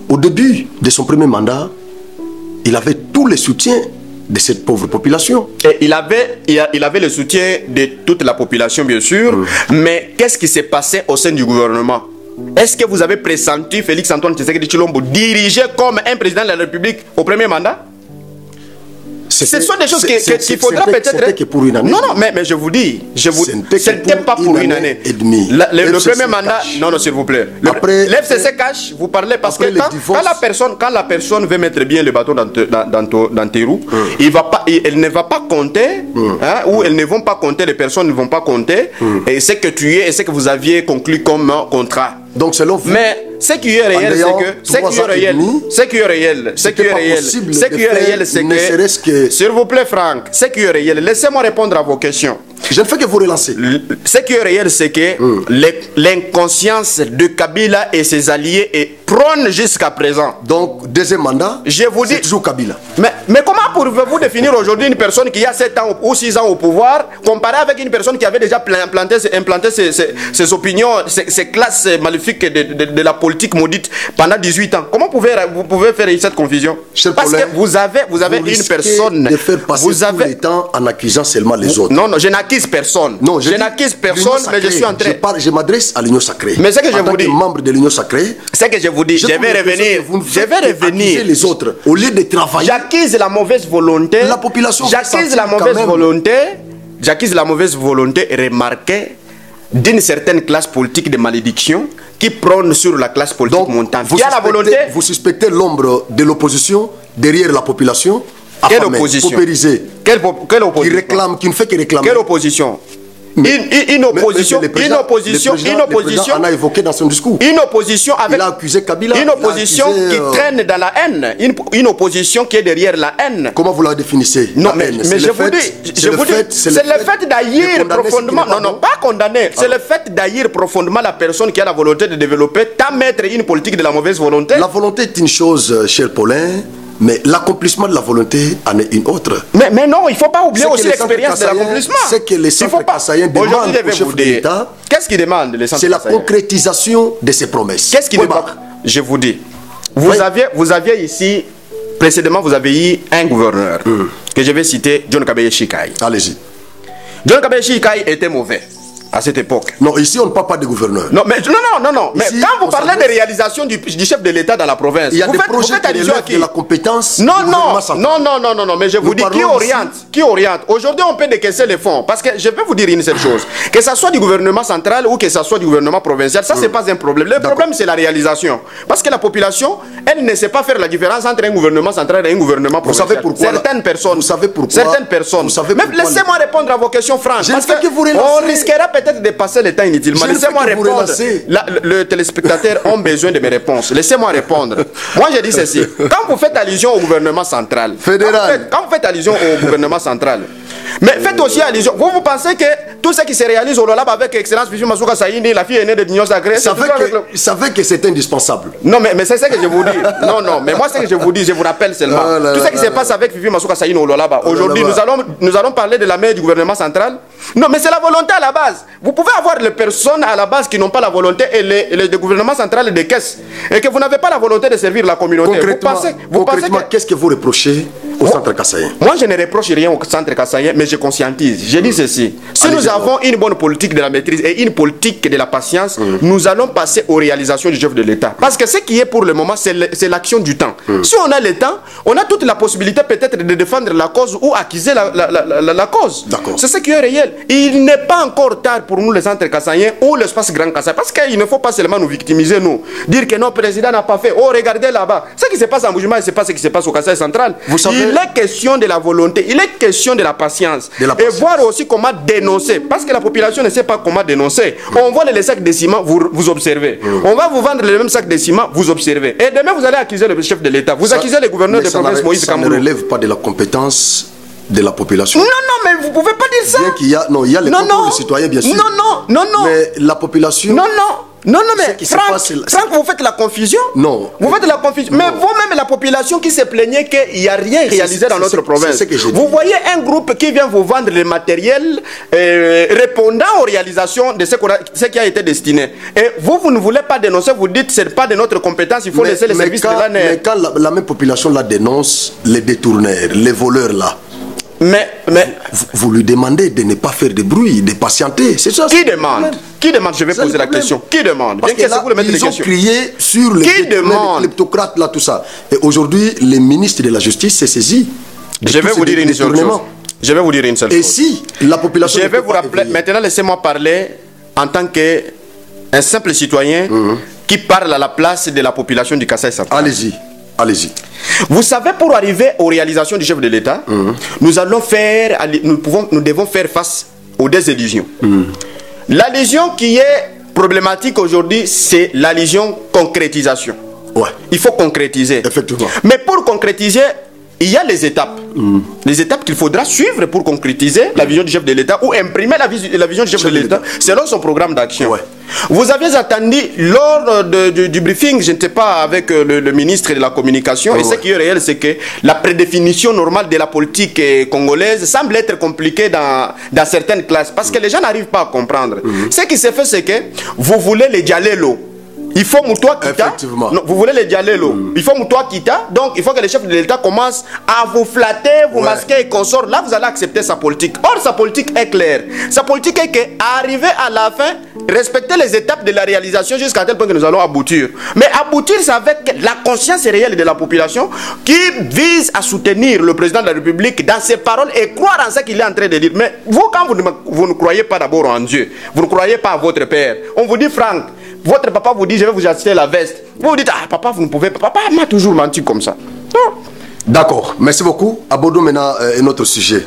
Au début de son premier mandat, il avait tout le soutien de cette pauvre population. Et il avait le soutien de toute la population, bien sûr. Mais qu'est-ce qui s'est passé au sein du gouvernement? Est-ce que vous avez pressenti Félix Antoine Tshisekedi Tshilombo diriger comme un président de la République au premier mandat? Ce sont des choses qu'il faudra peut-être... C'était que pour une année. Non, mais je vous dis, c'était pas pour une année et demie. Le premier mandat... Non, s'il vous plaît. L'FCC cache, vous parlez parce que quand la personne veut mettre bien le bâton dans tes roues, elle ne va pas compter, ou elles ne vont pas compter, les personnes ne vont pas compter, et ce que tu es, et ce que vous aviez conclu comme contrat. Donc selon vous... Ce qui est réel, c'est que, s'il vous plaît, Franck, ce qui est réel, laissez-moi répondre à vos questions. Je ne fais que vous relancer. Ce qui est réel, c'est que l'inconscience de Kabila et ses alliés prône jusqu'à présent. Donc, deuxième mandat, c'est toujours Kabila. Mais comment pouvez-vous définir aujourd'hui une personne qui a 7 ans ou 6 ans au pouvoir, comparé avec une personne qui avait déjà implanté ses opinions, ses classes maléfiques de la politique maudite pendant 18 ans? Comment vous pouvez faire cette confusion? Parce que vous avez une personne... de faire passer tout le temps en accusant seulement les autres. Non, je n'accuse personne. Non, je n'accuse personne, mais je suis en train... Je m'adresse à l'Union Sacrée. Mais c'est que je vous dis... membre de l'Union Sacrée... C'est que je vous dis, je vais revenir. Les autres, au lieu de travailler... J'accuse la mauvaise volonté. La population... J'accuse la mauvaise volonté remarquée d'une certaine classe politique de malédiction qui prône sur la classe politique montante. Vous suspectez l'ombre de l'opposition derrière la population? Quelle opposition? Quelle opposition? Qui ne fait que réclamer. Quelle opposition? Une opposition en a évoqué dans son discours. Une opposition avec... Il a accusé Kabila. Une opposition qui traîne dans la haine. Une opposition qui est derrière la haine. Comment vous la définissez? Non, mais je vous dis, c'est le fait d'haïr profondément. Non, pas condamner. C'est le fait d'haïr profondément la personne qui a la volonté de développer, tant mettre une politique de la mauvaise volonté. La volonté est une chose, cher Paulin. Mais l'accomplissement de la volonté en est une autre. Mais non, il ne faut pas oublier aussi l'expérience de l'accomplissement. C'est que les centres kassaïens demandent au chef de l'État. Qu'est-ce qu'ils demandent, les centres kassaïens? C'est la concrétisation de ces promesses. Qu'est-ce qu'ils demandent? Je vous dis. Vous aviez ici, précédemment, vous avez eu un gouverneur que je vais citer, John Kabaye Shikai. Allez-y. John Kabaye Shikai était mauvais à cette époque. Non, ici on ne parle pas de gouverneur. Non, mais mais ici, quand vous parlez des réalisations du chef de l'État dans la province, il y a des projets qui relèvent de la compétence. Non, mais je vous dis qui oriente. Aujourd'hui, on peut décaisser les fonds. Parce que je vais vous dire une seule chose. Que ce soit du gouvernement central ou que ce soit du gouvernement provincial, ça, c'est pas un problème. Le problème, c'est la réalisation. Parce que la population, elle ne sait pas faire la différence entre un gouvernement central et un gouvernement provincial. Vous savez pourquoi? Certaines personnes. Vous savez pourquoi? Certaines personnes. Mais laissez-moi répondre à vos questions franches. Parce que on risquera peut-être de passer le temps inutilement. Laissez-moi répondre. Le téléspectateur ont besoin de mes réponses. Laissez-moi répondre. Moi, je dis ceci. Quand vous faites allusion au gouvernement central, fédéral, quand vous faites allusion au gouvernement central, mais faites aussi allusion. Vous pensez que tout ce qui se réalise au Lolab avec Excellence Fifi Masuka Saïni, la fille aînée de l'Union Sacrée, savez que c'est indispensable. Non, mais c'est ce que je vous dis. Non, mais moi, c'est ce que je vous dis, je vous rappelle seulement. Tout ce qui se passe avec Fifi Masuka Saïni au Lolab. Aujourd'hui, nous allons parler de la mère du gouvernement central. Non, mais c'est la volonté à la base. Vous pouvez avoir les personnes à la base qui n'ont pas la volonté et le gouvernement central des caisses. Et que vous n'avez pas la volonté de servir la communauté. Concrètement, qu'est-ce que vous reprochez au centre kassaïen? Moi, je ne reproche rien au centre kassaïen, mais je conscientise. Je dis ceci. Si nous avons une bonne politique de la maîtrise et une politique de la patience, nous allons passer aux réalisations du chef de l'État. Parce que ce qui est pour le moment, c'est l'action du temps. Si on a le temps, on a toute la possibilité peut-être de défendre la cause ou accuser la cause. C'est ce qui est réel. Il n'est pas encore tard pour nous, les centres kassaïens ou l'espace Grand Kassai. Parce qu'il ne faut pas seulement nous victimiser, nous. Dire que notre président n'a pas fait. Oh, regardez là-bas. Ce qui se passe en Boujima, c'est pas ce qui se passe au Kassai central. Vous savez, il est question de la volonté, il est question de la patience. Et voir aussi comment dénoncer. Parce que la population ne sait pas comment dénoncer. On voit les sacs de ciment, vous observez. On va vous vendre les mêmes sacs de ciment, vous observez. Et demain, vous allez accuser le chef de l'État. Vous accusez le gouverneur de province Moïse Kamboulou. Ça ne relève pas de la compétence de la population. Non, mais vous pouvez pas dire ça. Bien qu'il y a, il y a les contrôles citoyens, bien sûr. Non. Mais la population... Non, mais Franck, vous faites la confusion. Non. Vous faites la confusion. Mais vous-même, la population qui se plaignait qu'il n'y a rien réalisé dans notre province. Vous voyez un groupe qui vient vous vendre le matériel répondant aux réalisations de ce qui a été destiné. Et vous ne voulez pas dénoncer, vous dites que ce n'est pas de notre compétence, il faut laisser les services de l'ANR. Mais quand la même population la dénonce, les détourneurs, les voleurs là, mais vous lui demandez de ne pas faire de bruit, de patienter. C'est ça. Qui demande? Qui demande? Je vais poser la question. Qui demande? Parce que là, ils ont crié sur les kleptocrates là, tout ça. Et aujourd'hui, le ministre de la Justice s'est saisi. Je vais vous dire une seule chose. Je vais vous dire une seule chose. Et si la population... Je vais vous rappeler. Maintenant, laissez-moi parler en tant qu'un simple citoyen qui parle à la place de la population du Kassai central. Allez-y. Allez-y. Vous savez, pour arriver aux réalisations du chef de l'État, nous devons faire face aux deux illusions. La légion qui est problématique aujourd'hui, c'est l'allusion concrétisation. Ouais. Il faut concrétiser. Effectivement. Mais pour concrétiser, il y a les étapes. Les étapes qu'il faudra suivre pour concrétiser la vision du chef de l'État ou imprimer la vision du chef de l'État selon son programme d'action. Ouais. Vous aviez attendu lors du briefing, je n'étais pas avec le ministre de la Communication, et ce qui est réel, c'est que la prédéfinition normale de la politique congolaise semble être compliquée dans certaines classes, parce que les gens n'arrivent pas à comprendre. Ce qui s'est fait, c'est que vous voulez les dialélo. Il faut Moutoua Kita. Non, vous voulez les dialélo. Il faut Moutoua Kita. Donc, il faut que le chef de l'État commence à vous flatter, vous masquer et consort. Là, vous allez accepter sa politique. Or, sa politique est claire. Sa politique est qu'arriver à la fin, respecter les étapes de la réalisation jusqu'à tel point que nous allons aboutir. Mais aboutir, c'est avec la conscience réelle de la population qui vise à soutenir le président de la République dans ses paroles et croire en ce qu'il est en train de dire. Mais vous, quand vous ne croyez pas d'abord en Dieu, vous ne croyez pas à votre père, on vous dit, Franck, votre papa vous dit, je vais vous acheter la veste. Vous vous dites, ah, papa, vous ne pouvez pas. Papa m'a toujours menti comme ça. D'accord, merci beaucoup. Abordons maintenant un autre sujet.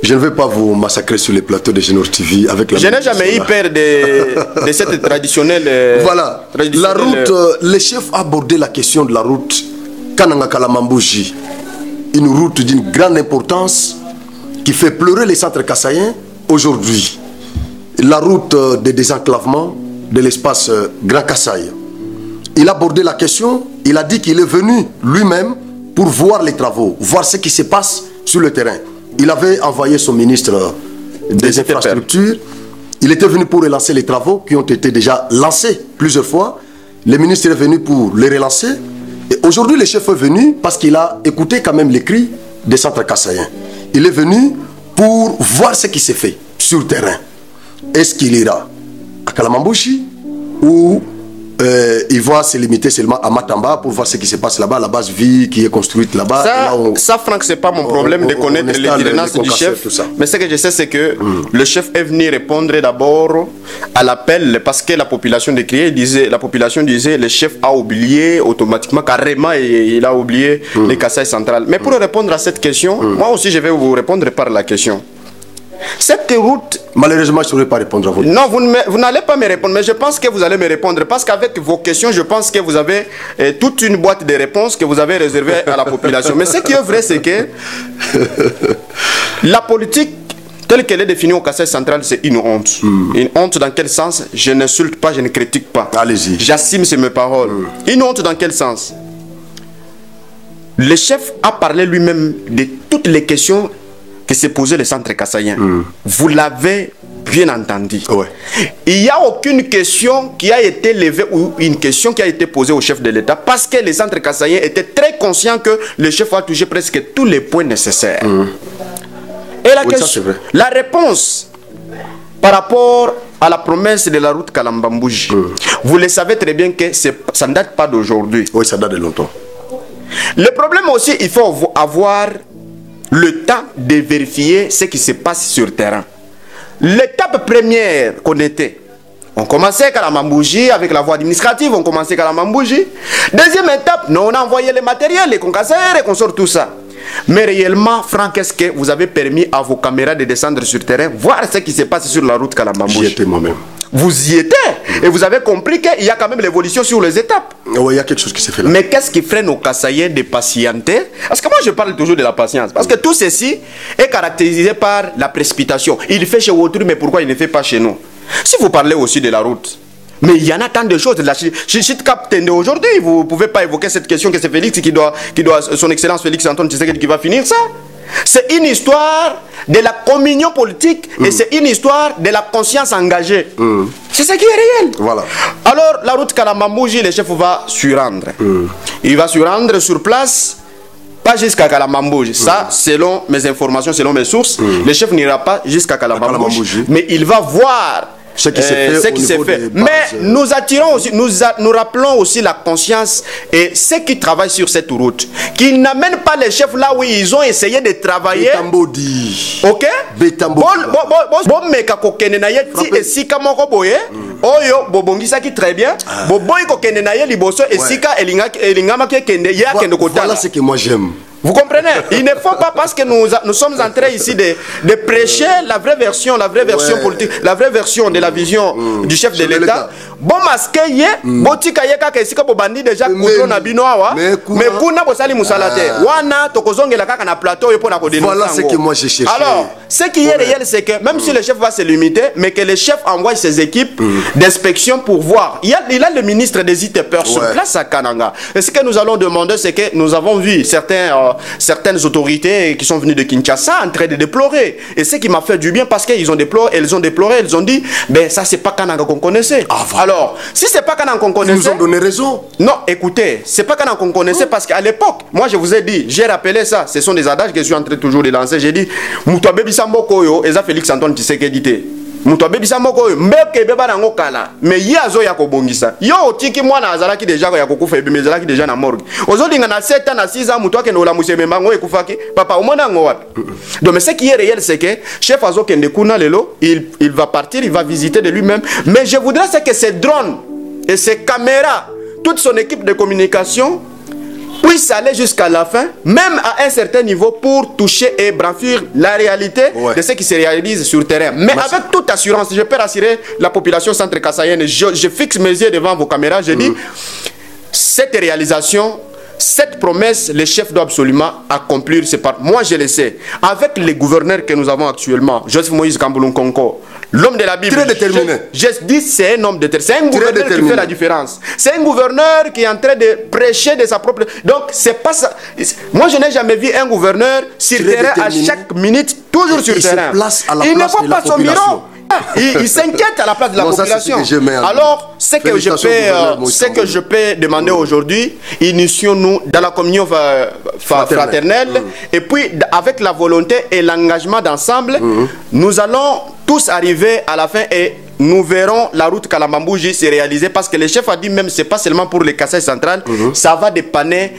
Je ne vais pas vous massacrer sur les plateaux de Génor TV avec la... Je n'ai jamais eu peur de cette traditionnelle... Voilà, la route, le chef a abordé la question de la route Kananga-Kalamambouji. Une route d'une grande importance qui fait pleurer les centres kassaïens aujourd'hui. La route de désenclavement de l'espace Grand Kasaï. Il a abordé la question, il a dit qu'il est venu lui-même pour voir les travaux, voir ce qui se passe sur le terrain. Il avait envoyé son ministre des infrastructures, il était venu pour relancer les travaux qui ont été déjà lancés plusieurs fois. Le ministre est venu pour les relancer. Et aujourd'hui, le chef est venu parce qu'il a écouté quand même les cris des centres kassaïens. Il est venu pour voir ce qui s'est fait sur le terrain. Est-ce qu'il ira à Kalamambouji ou il va se limiter seulement à Matamba pour voir ce qui se passe là-bas, la base vie qui est construite là-bas. Ça, Franck, c'est pas mon problème de connaître les dirigeants du chef. Mais ce que je sais, c'est que le chef est venu répondre d'abord à l'appel parce que la population décriait, la population disait le chef a oublié automatiquement, carrément, il a oublié les Kasaï centrales. Mais pour répondre à cette question, moi aussi je vais vous répondre par la question. Cette route... Malheureusement, je ne saurais pas répondre à vous. Non, vous n'allez pas me répondre, mais je pense que vous allez me répondre. Parce qu'avec vos questions, je pense que vous avez toute une boîte de réponses que vous avez réservée à la population. Mais ce qui est vrai, c'est que la politique, telle qu'elle est définie au Kasaï central, c'est une honte. Une honte dans quel sens? Je n'insulte pas, je ne critique pas. Allez-y. J'assume mes paroles. Une honte dans quel sens? Le chef a parlé lui-même de toutes les questions que s'est posé le centre kassaïen. Vous l'avez bien entendu. Ouais. Il n'y a aucune question qui a été levée ou une question qui a été posée au chef de l'État parce que le centre kassaïen était très conscient que le chef a touché presque tous les points nécessaires. Et la, question, la réponse par rapport à la promesse de la route Kalambambouji, vous le savez très bien que ça ne date pas d'aujourd'hui. Oui, ça date de longtemps. Le problème aussi, il faut avoir le temps de vérifier ce qui se passe sur le terrain. L'étape première qu'on était, on commençait Kalamambouji avec la voie administrative, on commençait Kalamambouji. Deuxième étape, nous on a envoyé les matériels, les concasseurs et qu'on sort tout ça. Mais réellement, Franck, est-ce que vous avez permis à vos caméras de descendre sur le terrain, voir ce qui se passe sur la route Kalamambouji? J'y étais moi-même. Vous y étiez et vous avez compris qu'il y a quand même l'évolution sur les étapes. Oui, il y a quelque chose qui s'est fait là. Mais qu'est-ce qui freine aux Kassaïens de patienter? Parce que moi je parle toujours de la patience. Parce que tout ceci est caractérisé par la précipitation. Il fait chez autrui, mais pourquoi il ne fait pas chez nous? Si vous parlez aussi de la route, mais il y en a tant de choses. La Chit Captain d'aujourd'hui, vous ne pouvez pas évoquer cette question que c'est Félix qui doit, son excellence Félix Antoine Tshisekedi qui va finir ça. C'est une histoire de la communion politique et c'est une histoire de la conscience engagée. C'est ce qui est réel. Voilà. Alors, la route Kalamambouji, le chef va se rendre. Il va se rendre sur place, pas jusqu'à Kalamambouji. Ça, selon mes informations, selon mes sources, le chef n'ira pas jusqu'à Kalamambouji. Mais il va voir ce qui s'est fait. Mais nous attirons aussi, nous rappelons aussi la conscience et ceux qui travaillent sur cette route, qui n'amènent pas les chefs là où ils ont essayé de travailler. Ok? Bon, mais quand et si kamoko boye, oyo bobongisa qui très bien. Boboy ko kenenaye liboso et sika elingama ke kende ya kende kota. Voilà ce que moi j'aime. Vous comprenez? Il ne faut pas, parce que nous sommes en train ici de prêcher la vraie version politique, la vraie version de la vision du chef de l'État. Bon masque yé, botika yeka kesika po bandi déjà koudro na bino awa, mais kuna bosali musalate. Wana tokozongela kaka na plateau et pour na kodénoncer. Voilà ce que moi j'ai cherché. Alors, ce qui est réel, c'est que même si le chef va se limiter, mais que le chef envoie ses équipes d'inspection pour voir. Il a le ministre des ITPR sur place à Kananga. Et ce que nous allons demander, c'est que nous avons vu certaines autorités qui sont venues de Kinshasa en train de déplorer. Et ce qui m'a fait du bien, parce qu'ils ont déploré, elles ont dit, ben ça c'est pas Kananga qu'on connaissait. Alors, si c'est pas Kananga qu'on connaissait... Ils nous ont donné raison. Non, écoutez, c'est pas Kananga qu'on connaissait parce qu'à l'époque, moi je vous ai dit, j'ai rappelé ça, ce sont des adages que je suis en train toujours de lancer. J'ai dit, Moutouabé Bissamboko yo, Eza Félix Antoine Tshisekedi te. Moutouabé Bissamboko yo, mbeke beba nango kala, mais yazo ya kobongisa. Yo otiki mwana azalaki déjà ya kokufa ebe mezalaki déjà na morgue. Ozodinga na 7 ans na 6 ans Moutouake no la musememba ngo ekufaki, papa omona ngo wapi. Donc mais ce qui est réel c'est que chef Azo Kende Kuna lelo, il va partir, il va visiter de lui-même, mais je voudrais c'est que ces drones et ces caméras, toute son équipe de communication puisse aller jusqu'à la fin, même à un certain niveau, pour toucher et brandir la réalité de ce qui se réalise sur le terrain. Mais avec toute assurance, je peux rassurer la population centre-kassayenne, je fixe mes yeux devant vos caméras, je dis, cette réalisation, cette promesse, le chef doit absolument accomplir ses parts. Moi, je le sais. Avec les gouverneurs que nous avons actuellement, Joseph Moïse Kamboulou Konko, l'homme de la Bible, très déterminé. Je dis c'est un homme déterminé. C'est un gouverneur qui fait la différence. C'est un gouverneur qui est en train de prêcher de sa propre... Donc, c'est pas ça. Moi, je n'ai jamais vu un gouverneur sur le terrain à chaque minute, toujours sur le terrain. Il ne voit pas son bureau. Il s'inquiète à la place de la population. Alors, ce que je peux demander aujourd'hui, initions-nous dans la communion fraternelle, et puis avec la volonté et l'engagement d'ensemble, nous allons tous arriver à la fin et nous verrons la route Kalambambouji se réaliser, parce que le chef a dit même c'est pas seulement pour les Kassai centrales, ça va dépanner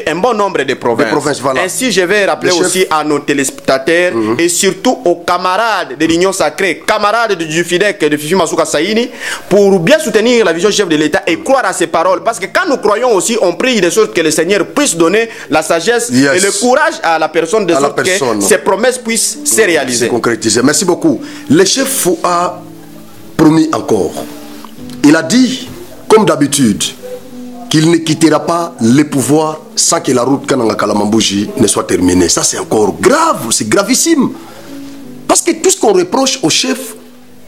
un bon nombre de provinces. Ainsi, je vais rappeler aussi à nos téléspectateurs et surtout aux camarades de l'Union Sacrée, camarades du FIDEC et de Fifi Masuka Saïni, pour bien soutenir la vision du chef de l'État et croire à ses paroles. Parce que quand nous croyons aussi, on prie de sorte que le Seigneur puisse donner la sagesse et le courage à la personne, de sorte que ces promesses puissent se réaliser. Concrétiser. Merci beaucoup. Le chef a promis encore. Il a dit, comme d'habitude, qu'il ne quittera pas le pouvoir sans que la route Kananga Kalamambouji ne soit terminée. Ça, c'est encore grave, c'est gravissime. Parce que tout ce qu'on reproche au chef,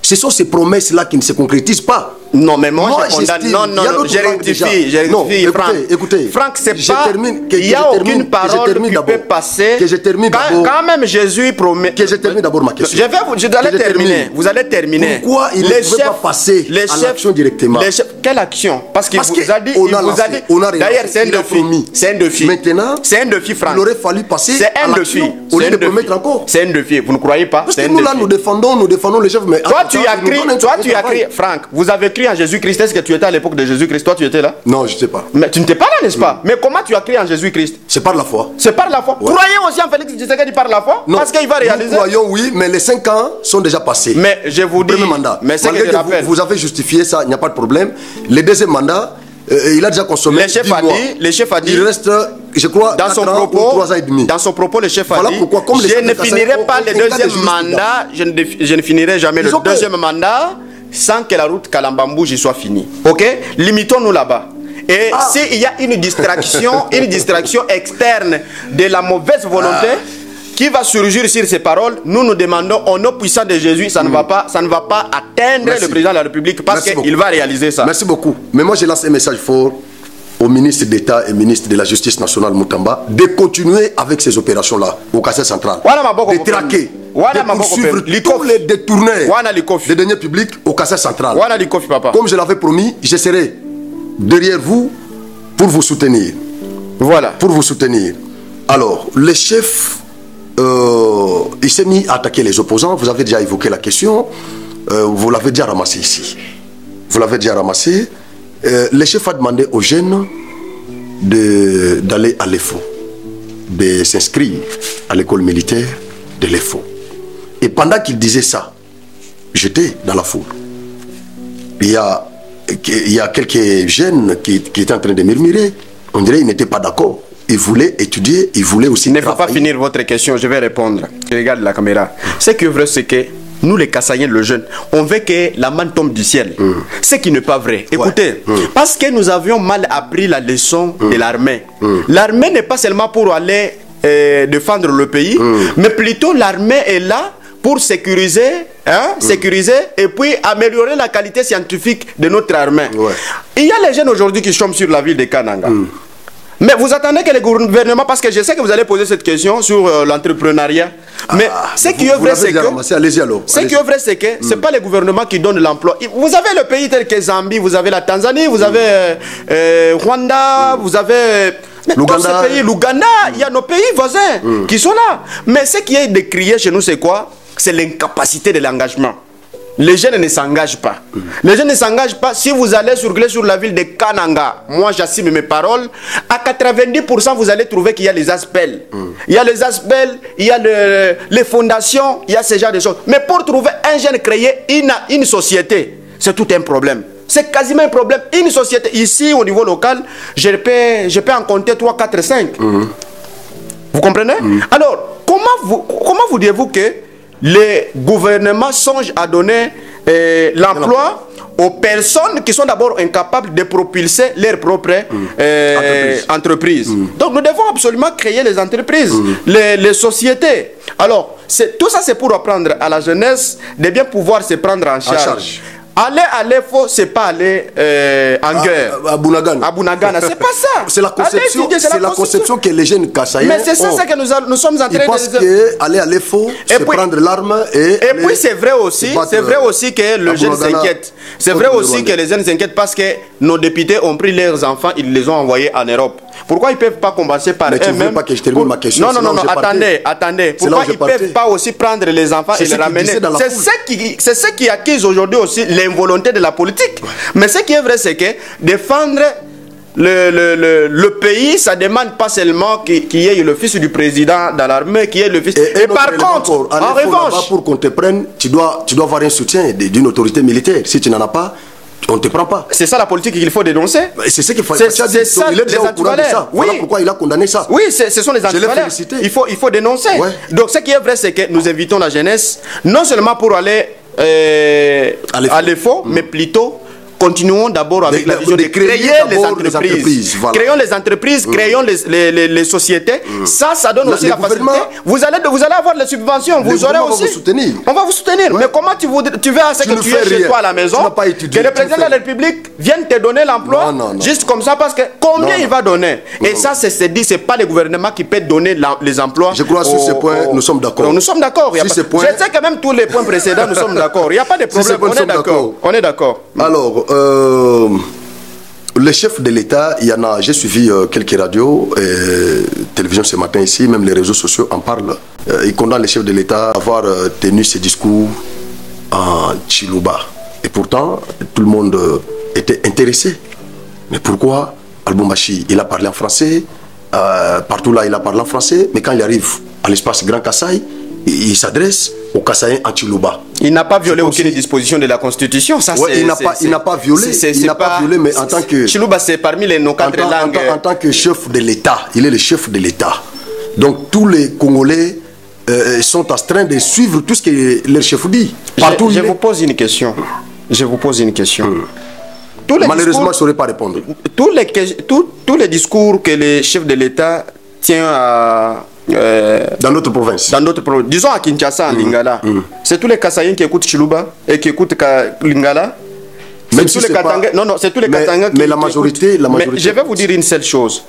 ce sont ces promesses-là qui ne se concrétisent pas. Non, mais moi je condamne. Non, je rectifie. Non, écoutez, Franck, c'est pas. Il n'y a aucune parole qui peut passer. Que je termine d'abord. Quand même Jésus promet. Que je termine d'abord ma question. Je dois terminer. Vous allez terminer. Pourquoi il ne pouvait pas passer à l'action directement? Quelle action? Parce qu'il vous a dit. D'ailleurs, c'est un défi. C'est un défi. Maintenant, c'est un défi, Franck. Il aurait fallu passer à l'action au lieu de promettre encore. C'est un défi. Vous ne croyez pas? Parce que nous là, nous défendons le chef. Mais toi, tu as crié, Franck. Vous avez crié en Jésus-Christ. Est-ce que tu étais à l'époque de Jésus-Christ? Toi, tu étais là? Non, je ne sais pas. Mais tu n'étais pas là, n'est-ce pas? Mais comment tu as crié en Jésus-Christ? C'est par la foi. C'est par la foi. Croyez aussi en Félix Tshisekedi par la foi? Non. Parce qu'il va réaliser. Nous croyons, oui, mais les 5 ans sont déjà passés. Mais je vous dis. Premier mandat. Mais c'est que je rappelle. Vous avez justifié ça, il n'y a pas de problème. Le deuxième mandat, il a déjà consommé. Le chef a dit. Il reste, je crois, dans son propos, 3 ans et demi. Dans son propos, le chef a dit. Pourquoi, comme je ne finirai pas le deuxième mandat. Je ne finirai jamais le deuxième mandat sans que la route Kalambambouji soit finie. Ok? Limitons-nous là-bas. Et s'il y a une distraction externe de la mauvaise volonté qui va surgir sur ces paroles, nous demandons au nom puissant de Jésus, ça ne va pas atteindre le président de la République, parce qu'il va réaliser ça. Merci beaucoup. Mais moi, je lance un message fort au ministre d'État et ministre de la Justice nationale Moutamba de continuer avec ces opérations-là au Kassai central. De traquer, de poursuivre tous les détourneurs des deniers publics au Kassai central. Comme je l'avais promis, je serai derrière vous pour vous soutenir. Voilà. Pour vous soutenir. Alors, le chef, il s'est mis à attaquer les opposants. Vous avez déjà évoqué la question. Vous l'avez déjà ramassé ici. Vous l'avez déjà ramassé. Le chef a demandé aux jeunes d'aller à l'EFO, de s'inscrire à l'école militaire de l'EFO. Et pendant qu'il disait ça, j'étais dans la foule. Il y a quelques jeunes qui étaient en train de murmurer. On dirait qu'ils n'étaient pas d'accord il voulait étudier, il voulait aussi Il ne faut pas travailler. finir votre question, je vais répondre. Je regarde la caméra. Ce qui est vrai, c'est que nous, les Kassaïens, le jeune, on veut que la manne tombe du ciel. Ce qui n'est pas vrai. Écoutez, parce que nous avions mal appris la leçon de l'armée. L'armée n'est pas seulement pour aller défendre le pays, mais plutôt l'armée est là pour sécuriser, sécuriser et puis améliorer la qualité scientifique de notre armée. Il y a les jeunes aujourd'hui qui chôment sur la ville de Kananga. Mais vous attendez que le gouvernement, parce que je sais que vous allez poser cette question sur l'entrepreneuriat, mais ce qui est vrai, c'est que ce qui est vrai, c'est que c'est pas le gouvernement qui donne l'emploi. Vous avez le pays tel que Zambie, vous avez la Tanzanie, vous avez Rwanda, vous avez dans ces pays, l'Ouganda, il y a nos pays voisins qui sont là. Mais ce qui est décrié chez nous, c'est quoi? C'est l'incapacité de l'engagement. Les jeunes ne s'engagent pas. Les jeunes ne s'engagent pas. Si vous allez circuler sur la ville de Kananga, moi j'assume mes paroles, à 90% vous allez trouver qu'il y a les aspels. Il y a les aspels, il y a les fondations, il y a ce genre de choses. Mais pour trouver un jeune créer une société, c'est tout un problème. C'est quasiment un problème. Une société, ici au niveau local, je peux en compter 3, 4, 5. Vous comprenez? Alors, comment vous direz-vous que les gouvernements songent à donner l'emploi aux personnes qui sont d'abord incapables de propulser leurs propres entreprises. Donc nous devons absolument créer les entreprises, les sociétés. Alors, tout ça c'est pour apprendre à la jeunesse de bien pouvoir se prendre en charge. Aller à l'EFO, c'est pas aller en guerre. À Bunagana. À Bunagana, c'est pas ça. C'est la conception que les jeunes Kassaïens Mais c'est ça ce que nous sommes en train de parce que aller à l'EFO, c'est prendre l'arme et puis c'est vrai aussi que le jeune s'inquiète. C'est vrai aussi que les jeunes s'inquiètent parce que nos députés ont pris leurs enfants, ils les ont envoyés en Europe. Pourquoi ils ne peuvent pas commencer par eux-mêmes? Mais tu ne veux pas que je termine ma question? Non, attendez. Pourquoi ils ne peuvent pas aussi prendre les enfants et les ramener? C'est ce qui accuse aujourd'hui aussi l'involonté de la politique. Mais ce qui est vrai, c'est que défendre le pays, ça ne demande pas seulement qu'il y ait le fils du président dans l'armée, qu'il y ait le fils... Et par contre, en revanche... Pour qu'on te prenne, tu dois avoir un soutien d'une autorité militaire. Si tu n'en as pas, on ne te prend pas. C'est ça la politique qu'il faut dénoncer. C'est ce qu'il faut. C'est ça, il est déjà au courant de ça. Voilà pourquoi il a condamné ça. Oui, ce sont les antivaleurs. Il faut dénoncer. Donc ce qui est vrai, c'est que nous invitons la jeunesse, non seulement pour aller à l'EFO, mais plutôt continuons d'abord avec la vision de créer les entreprises. Voilà. Créons les entreprises, créons les sociétés. Ça donne aussi la facilité. Vous allez avoir les subventions. Vous aurez aussi. On va vous soutenir. Ouais. Mais comment tu veux à ce que tu es chez toi à la maison, que le président de la République vienne te donner l'emploi juste comme ça, parce que combien il va donner? Et ça, c'est dit, c'est pas le gouvernement qui peut donner les emplois. Je crois sur ce point, nous sommes d'accord. Nous sommes d'accord. Je sais que même tous les points précédents, nous sommes d'accord. Il n'y a pas de problème. On est d'accord. Alors, les chefs de l'État, il y en a, j'ai suivi quelques radios et télévision ce matin ici, même les réseaux sociaux en parlent. Ils condamnent les chefs de l'État à avoir tenu ces discours en Chiluba. Et pourtant, tout le monde était intéressé. Mais pourquoi Al-Boumbashi, il a parlé en français, partout là il a parlé en français, mais quand il arrive à l'espace Grand Kasaï, il s'adresse aux Kassaïens en Chiluba. Il n'a pas violé aucune disposition de la Constitution. Ça, il n'a pas violé, mais en tant que... Chiluba, c'est parmi nos 4 langues. En tant que chef de l'État, il est le chef de l'État. Donc tous les Congolais sont astreints de suivre tout ce que leur chef dit. Je vous pose une question. Malheureusement, je ne saurais pas répondre. Tous les discours que le chef de l'État tient à... dans notre province. Disons à Kinshasa, en Lingala. C'est tous les Kassaïens qui écoutent Chiluba et qui écoutent Lingala. Même si c'est tous les Katanga qui... Mais la majorité... Mais je vais vous dire une seule chose.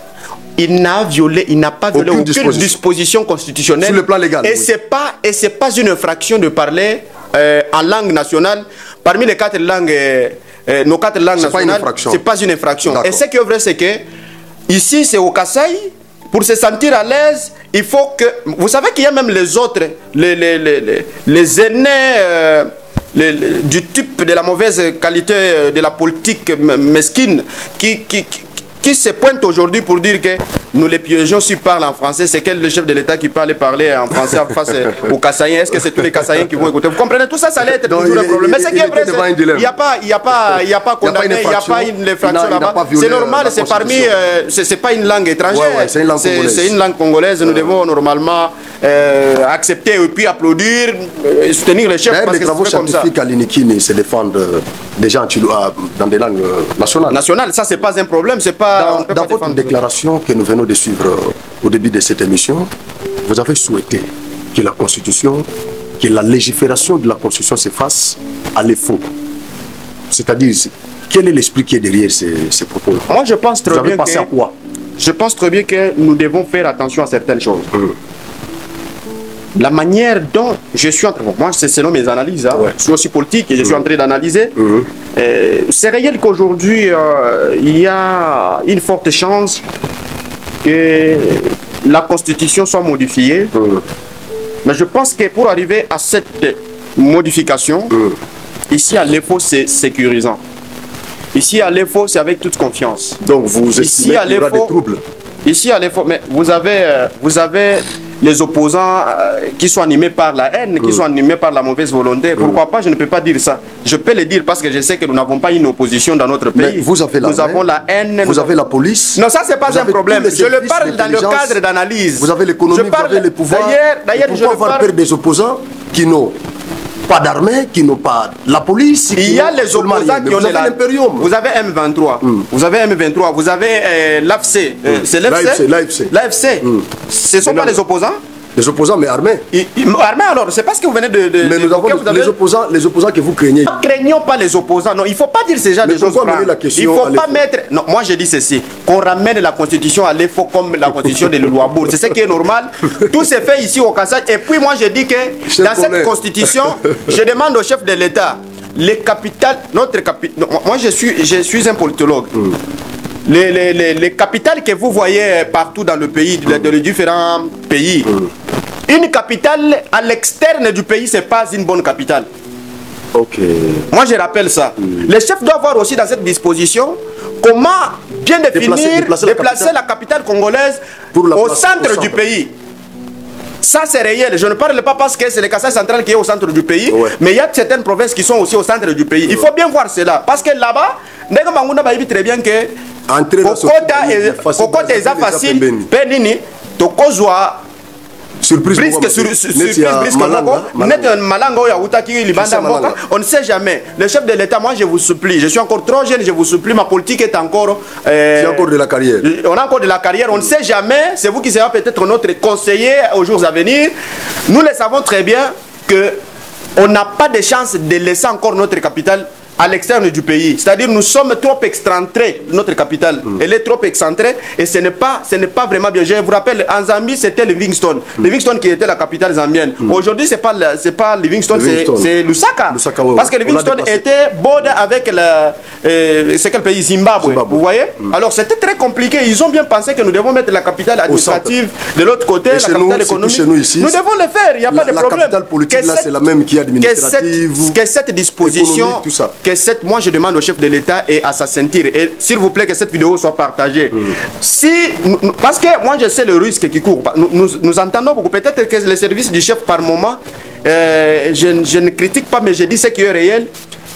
Il n'a pas violé aucune disposition constitutionnelle. Sur le plan légal. Et c'est pas une infraction de parler en langue nationale. Parmi les 4 langues... nos 4 langues nationales, c'est pas une infraction. Et ce qui est vrai, c'est que ici, c'est au Kasaï. Pour se sentir à l'aise, il faut que... Vous savez qu'il y a même les autres, les aînés du type de la mauvaise qualité de la politique mesquine qui qui se pointe aujourd'hui pour dire que nous les piégeons s'ils parlent en français, c'est quel le chef de l'État qui parle en français face aux Kassaïens? Est-ce que c'est tous les Kassaïens qui vont écouter? Vous comprenez? Tout ça, ça allait être toujours un problème. Mais ce qui est vrai, il n'y a pas condamné, il n'y a pas une infraction là-bas. C'est normal, c'est parmi... c'est pas une langue étrangère, c'est une langue congolaise. Nous devons normalement accepter et puis applaudir, soutenir les chefs. Les travaux scientifiques à l'INIKINI se défendent des gens dans des langues nationales. Nationales, ça c'est pas un problème, c'est pas... Dans votre déclaration que nous venons de suivre au début de cette émission, vous avez souhaité que la Constitution, que la légifération de la Constitution se fasse à l'effort. C'est-à-dire, quel est l'esprit qui est derrière ces propos? Moi, je pense très bien à quoi? Je pense très bien que nous devons faire attention à certaines choses. La manière dont je suis en train... Moi, c'est selon mes analyses. Hein. Je suis aussi politique et je suis en train d'analyser. C'est réel qu'aujourd'hui, il y a une forte chance que la Constitution soit modifiée. Mais je pense que pour arriver à cette modification, ici à l'EFO, c'est sécurisant. Ici à l'EFO, c'est avec toute confiance. Donc vous estimez qu'il y aura des troubles? Ici à l'EFO, mais vous avez les opposants qui sont animés par la haine, qui sont animés par la mauvaise volonté. Pourquoi pas? Je ne peux pas dire ça. Je peux le dire parce que je sais que nous n'avons pas une opposition dans notre pays. Mais vous avez nous avons la haine. Vous avez la police. Non, ça c'est pas un problème. Je le parle dans le cadre d'analyse. Vous avez l'économie, vous avez les pouvoirs. D'ailleurs, je avoir peur des opposants qui n'ont pas d'armée, qui n'ont pas la police. Il y a les opposants qui ont l'impérium. Vous avez M23, vous avez M23, vous avez l'AFC. C'est l'AFC. Ce ne sont pas les opposants? Les opposants, mais armés. Armés alors, c'est pas ce que vous venez de mais nous avons les opposants que vous craignez. Ne craignons pas les opposants. Non, il ne faut pas dire ces gens de choses. Il ne faut pas mettre... Non, moi je dis ceci. Qu'on ramène la Constitution à l'EFO comme la Constitution de Louabourg. C'est ce qui est normal. Tout s'est fait ici au Kassai. Et puis moi je dis que dans cette Constitution, je demande au chef de l'État, les capitales... Moi je suis un politologue. Les capitales que vous voyez partout dans le pays, dans les différents pays, une capitale à l'externe du pays, ce n'est pas une bonne capitale. Moi, je rappelle ça. Les chefs doivent voir aussi dans cette disposition comment bien définir, déplacer la capitale congolaise au centre du pays. Ça, c'est réel. Je ne parle pas parce que c'est le Kassai central qui est au centre du pays, mais il y a certaines provinces qui sont aussi au centre du pays. Il faut bien voir cela. Parce que là-bas, on a très bien que Kokota est facile, Penini, Tokozwa. Surprise, on ne sait jamais. Le chef de l'État, moi je vous supplie, je suis encore trop jeune, je vous supplie, ma politique est encore... encore de la carrière. On a encore de la carrière, on ne sait jamais, c'est vous qui serez peut-être notre conseiller aux jours à venir. Nous le savons très bien qu'on n'a pas de chance de laisser encore notre capitale à l'externe du pays. C'est-à-dire nous sommes trop excentrés, notre capitale. Elle est trop excentrée et ce n'est pas vraiment bien. Je vous rappelle, en Zambie, c'était Livingstone. Livingstone qui était la capitale zambienne. Aujourd'hui, c'est pas Livingstone, c'est Lusaka. Parce que Livingstone était bord avec c'est quel pays? Zimbabwe. Vous voyez? Alors c'était très compliqué. Ils ont bien pensé que nous devons mettre la capitale administrative de l'autre côté, la capitale économique. Nous devons le faire, il n'y a pas de problème. La capitale politique, là, c'est la même qui est administrative. Que cette disposition... Moi je demande au chef de l'État et à sa ceinture, et s'il vous plaît que cette vidéo soit partagée. Parce que moi je sais le risque qui court. Nous entendons beaucoup. Peut-être que les services du chef par moment, je ne critique pas, mais je dis ce qui est réel.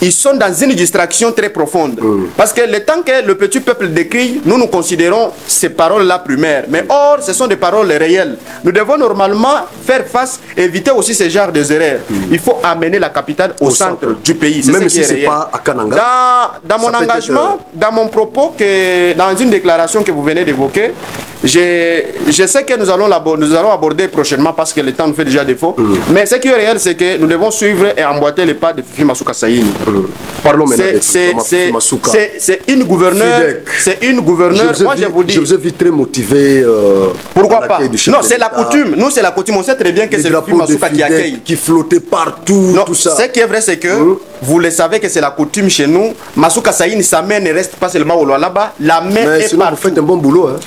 Ils sont dans une distraction très profonde. Parce que le temps que le petit peuple décrit, nous considérons ces paroles-là primaires. Mais or, ce sont des paroles réelles. Nous devons normalement faire face, éviter aussi ce genre d'erreurs. Il faut amener la capitale au centre du pays. Même si ce n'est pas à Kananga. Dans mon engagement, dans mon propos, dans une déclaration que vous venez d'évoquer, je sais que nous allons aborder prochainement parce que le temps nous fait déjà défaut. Mais ce qui est réel, c'est que nous devons suivre et emboîter les pas de Fifi Masuka Saïni. Parlons maintenant de c'est une gouverneure. C'est une gouverneure. Moi, je vous dis. Je vous ai vu très motivé. Pourquoi pas? Non, c'est la coutume. Nous, c'est la coutume. On sait très bien que c'est Fifi Masuka qui accueille. Qui flottait partout. Non, tout ça. Ce qui est vrai, c'est que vous le savez que c'est la coutume chez nous. Masuka Saïni, sa main ne reste pas seulement au là-bas. La main est partout. Vous faites un bon boulot. Hein.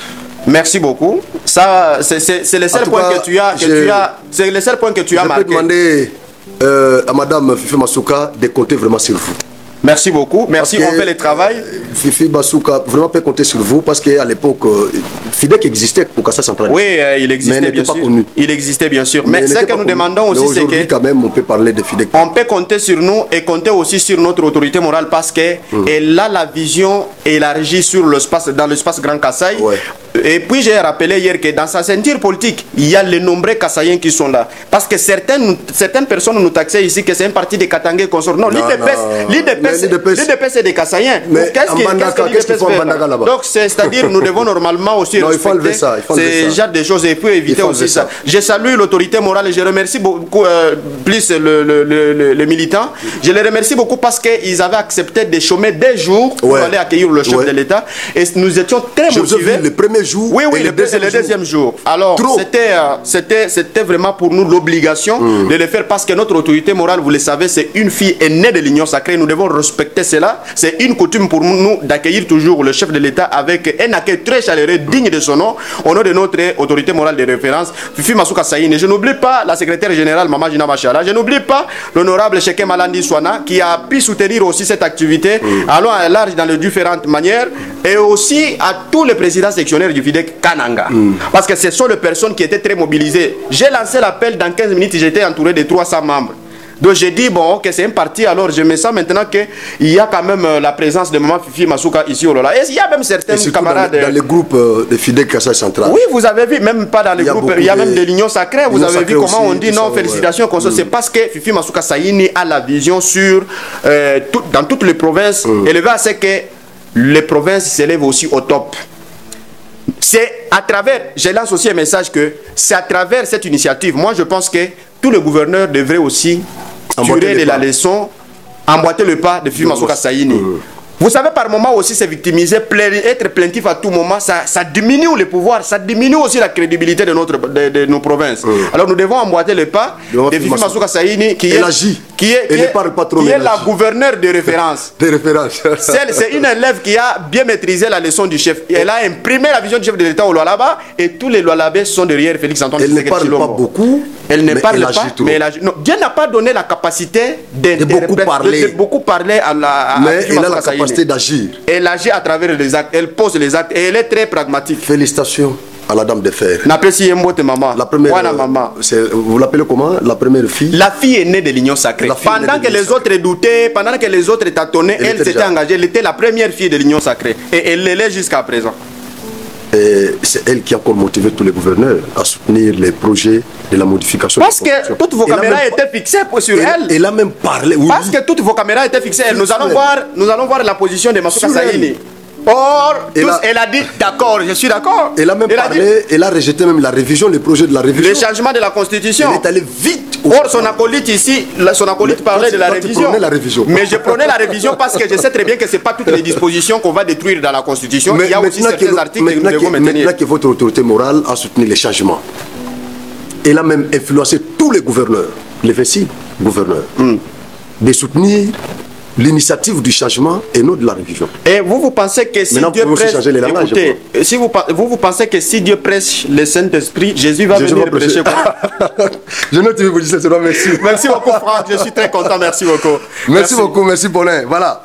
Merci beaucoup. Ça, c'est le seul point que tu as. C'est le seul point que tu as marqué. Je peux demander à Madame Fifi Masuka de compter vraiment sur vous. Merci beaucoup. Merci, on fait le travail. Fifi Basouka, vraiment peut compter sur vous parce qu'à l'époque, FIDEC existait pour Kassa Central. Oui, il existait bien sûr. Il existait bien sûr. Mais ce que nous demandons aussi, c'est que quand même, on peut parler de FIDEC. On peut compter sur nous et compter aussi sur notre autorité morale parce qu'elle a la vision élargie sur l'espace, dans l'espace Grand Kasaï. Ouais. Et puis j'ai rappelé hier que dans sa ceinture politique, il y a les nombreux Kassaïens qui sont là. Parce que certaines personnes nous taxaient ici que c'est un parti de Katangé consort. Non, l'IDP c'est des Kassaïens. Qu'est-ce que l'IDP? Donc c'est-à-dire nous devons normalement aussi respecter ces genres de choses et puis éviter aussi ça. Je salue l'autorité morale et je remercie beaucoup plus les militants. Je les remercie beaucoup parce qu'ils avaient accepté de chômer des jours pour aller accueillir le chef de l'État. Et nous étions très motivés. Le premier jour, oui, le deuxième jour. Alors, c'était vraiment pour nous l'obligation de le faire parce que notre autorité morale, vous le savez, c'est une fille aînée de l'Union sacrée. Nous devons respecter cela. C'est une coutume pour nous d'accueillir toujours le chef de l'État avec un accueil très chaleureux, digne de son nom, au nom de notre autorité morale de référence, Fifi Masouka Saïne. Je n'oublie pas la secrétaire générale, Mama Gina Machala. Je n'oublie pas l'honorable Cheikh Malandi Swana qui a pu soutenir aussi cette activité, allant à large dans les différentes manières, et aussi à tous les présidents sectionnaires du FIDEC Kananga. Parce que ce sont les personnes qui étaient très mobilisées. J'ai lancé l'appel, dans 15 minutes, j'étais entouré de 300 membres. Donc j'ai dit, bon, ok, c'est un parti, alors je me sens maintenant qu'il y a quand même la présence de Maman Fifi Masouka ici au Lola. Et il y a même certains camarades... Dans les groupes de FIDEC Kassa Central. Oui, vous avez vu, même pas dans les groupes, il y a même de l'Union Sacrée, vous avez vu comment on dit non, félicitations, c'est parce que Fifi Masouka Saïni a la vision sur, dans toutes les provinces, élevé à ce que les provinces s'élèvent aussi au top. C'est à travers, je lance aussi un message que c'est à travers cette initiative, moi je pense que tous les gouverneurs devraient aussi tirer de la leçon, emboîter le pas de Fifi Masouka Saïni. Vous savez, par moment aussi, se victimiser, être plaintif à tout moment, ça diminue le pouvoir, ça diminue aussi la crédibilité de nos provinces. Alors nous devons emboîter le pas de Fifi Masouka Saïni qui est la gouverneure de référence. C'est une élève qui a bien maîtrisé la leçon du chef. Elle a imprimé la vision du chef de l'État au Lualaba et tous les Lualabais sont derrière Félix Antoine. Elle ne parle pas beaucoup. Elle ne parle pas, mais elle agit. Non, Dieu n'a pas donné la capacité de beaucoup parler à la mais elle a la capacité d'agir. Elle agit à travers les actes, elle pose les actes et elle est très pragmatique. Félicitations à la dame de fer. Maman. La première, vous l'appelez comment? La première fille? La fille est née de l'Union sacrée. Pendant que les autres doutaient, pendant que les autres tâtonnaient, elle s'était engagée. Elle était la première fille de l'Union sacrée. Et elle l'est jusqu'à présent. C'est elle qui a encore motivé tous les gouverneurs à soutenir les projets de la modification. Parce que toutes vos caméras étaient fixées sur elle. Elle a même parlé. Oui. Parce que toutes vos caméras étaient fixées. Nous allons voir la position de Masouka Saïni. Or, elle a dit d'accord, je suis d'accord. Elle a même parlé, elle a rejeté même la révision, le projet de la révision. Le changement de la Constitution. Elle est allée vite. Or, son acolyte ici, son acolyte parlait de la révision. Mais je prenais la révision parce que je sais très bien que ce n'est pas toutes les dispositions qu'on va détruire dans la Constitution. Il y a aussi certains articles que nous devons maintenir. Maintenant que votre autorité morale a soutenu les changements, elle a même influencé tous les gouverneurs, les 26 gouverneurs, de soutenir l'initiative du changement et non de la révision. Et vous pensez que si Dieu prêche, écoutez, si vous pensez que si Dieu prêche le Saint-Esprit, Jésus va venir prêcher quoi? Je note que vous dites cela, merci. Merci beaucoup Franck, je suis très content, merci beaucoup. Merci beaucoup, merci Paulin. Voilà.